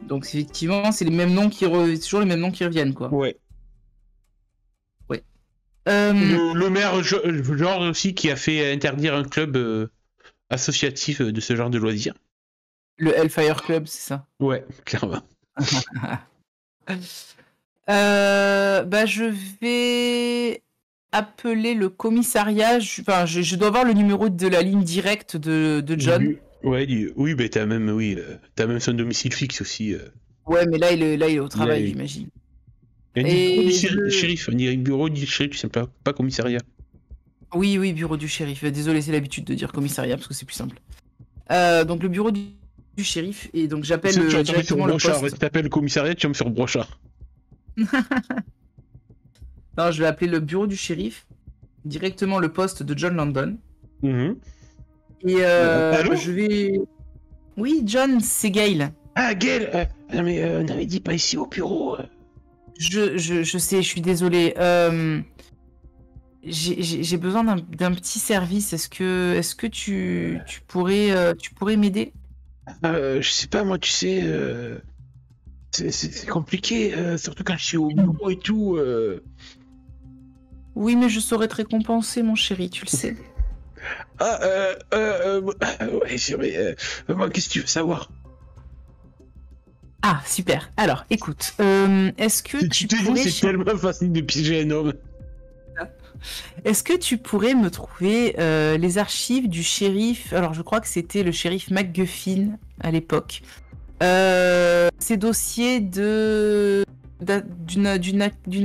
Donc effectivement, c'est les mêmes noms toujours les mêmes noms qui reviennent, quoi. Ouais. Ouais. Le maire genre aussi qui a fait interdire un club associatif de ce genre de loisirs. Le Hellfire Club, c'est ça? Ouais, clairement. Je vais appeler le commissariat. Je dois avoir le numéro de la ligne directe de John. Oui, t'as même son domicile fixe aussi. Ouais, mais là, il est au travail, j'imagine. Il y a un bureau du shérif. On dirait bureau du shérif, c'est pas commissariat. Oui, bureau du shérif. Désolé, c'est l'habitude de dire commissariat parce que c'est plus simple. Donc le bureau du shérif, et donc j'appelle directement le poste. Si t'appelles le commissariat, tu tombes sur Brochard. Non, je vais appeler le bureau du shérif, directement le poste de John Landon. Et je vais... Oui, John, c'est Gail. Ah, Gaël, non mais on avait dit pas ici au bureau. Je sais, je suis désolée. J'ai besoin d'un petit service. Est-ce que tu pourrais m'aider? Je sais pas, moi, tu sais, c'est compliqué, surtout quand je suis au bureau et tout. Oui, mais je saurais te récompenser, mon chéri, tu le sais. Ah, ouais, chérie, moi, qu'est-ce que tu veux savoir? Ah, super. Alors, écoute, est-ce que Tu tu te dis, pourrais, c'est tellement facile de piéger un homme. est-ce que tu pourrais me trouver les archives du shérif? Alors, je crois que c'était le shérif McGuffin à l'époque. Ces dossiers d'une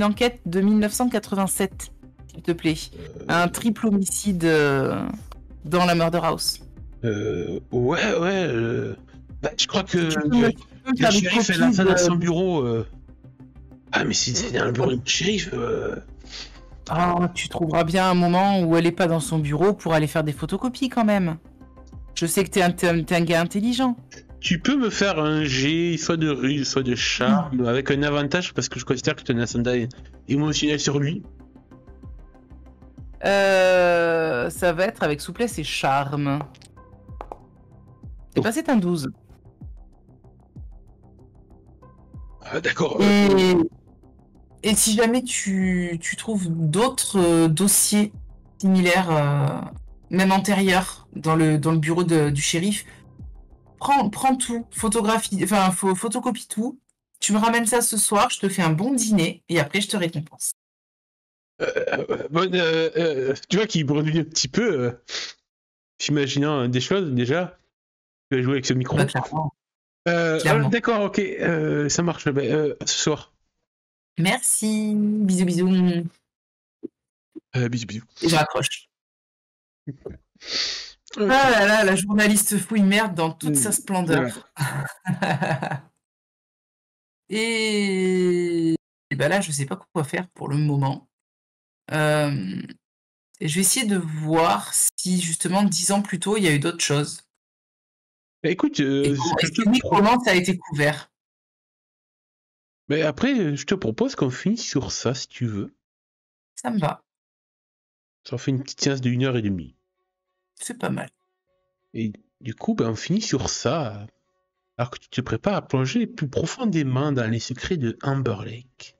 enquête de 1987, s'il te plaît. Un triple homicide dans la Murder House. Ouais, bah, je crois que Tu peux me le faire des shérif, elle a copies ça dans son de... bureau. Ah, mais si c'est dans le bureau du shérif. Ah, tu trouveras bien un moment où elle est pas dans son bureau pour aller faire des photocopies quand même. Je sais que t'es un gars intelligent. Tu peux me faire un jet, soit de ruse, soit de charme, avec un avantage parce que je considère que tu as un ascendant émotionnel sur lui. Ça va être avec souplesse et charme. Et Oh. bah c'est un 12. Ah, d'accord. Et si jamais tu trouves d'autres dossiers similaires, même antérieurs, dans le bureau du shérif, prends tout, photographie, enfin photocopie tout. Tu me ramènes ça ce soir, je te fais un bon dîner et après je te récompense. Bon, tu vois qu'il bredouille un petit peu, imaginant des choses déjà. Tu vas jouer avec ce micro. Bah, clairement. Clairement. D'accord, ok, ça marche. À ce soir. Merci, bisous bisous. Bisous, bisous. Et je raccroche. Ok. Ah là là, la journaliste fouille merde dans toute sa Voilà. splendeur. Et ben là, je sais pas quoi faire pour le moment. Euh, et je vais essayer de voir si justement 10 ans plus tôt, il y a eu d'autres choses. Bah, écoute, Et, ce que et je te si oui, pro- comment ça a été couvert. Mais après, je te propose qu'on finisse sur ça si tu veux. Ça me va, Ça fait une petite séance de 1 heure et demie. c'est pas mal. Et du coup, ben, on finit sur ça, alors que tu te prépares à plonger plus profondément dans les secrets de Amber Lake.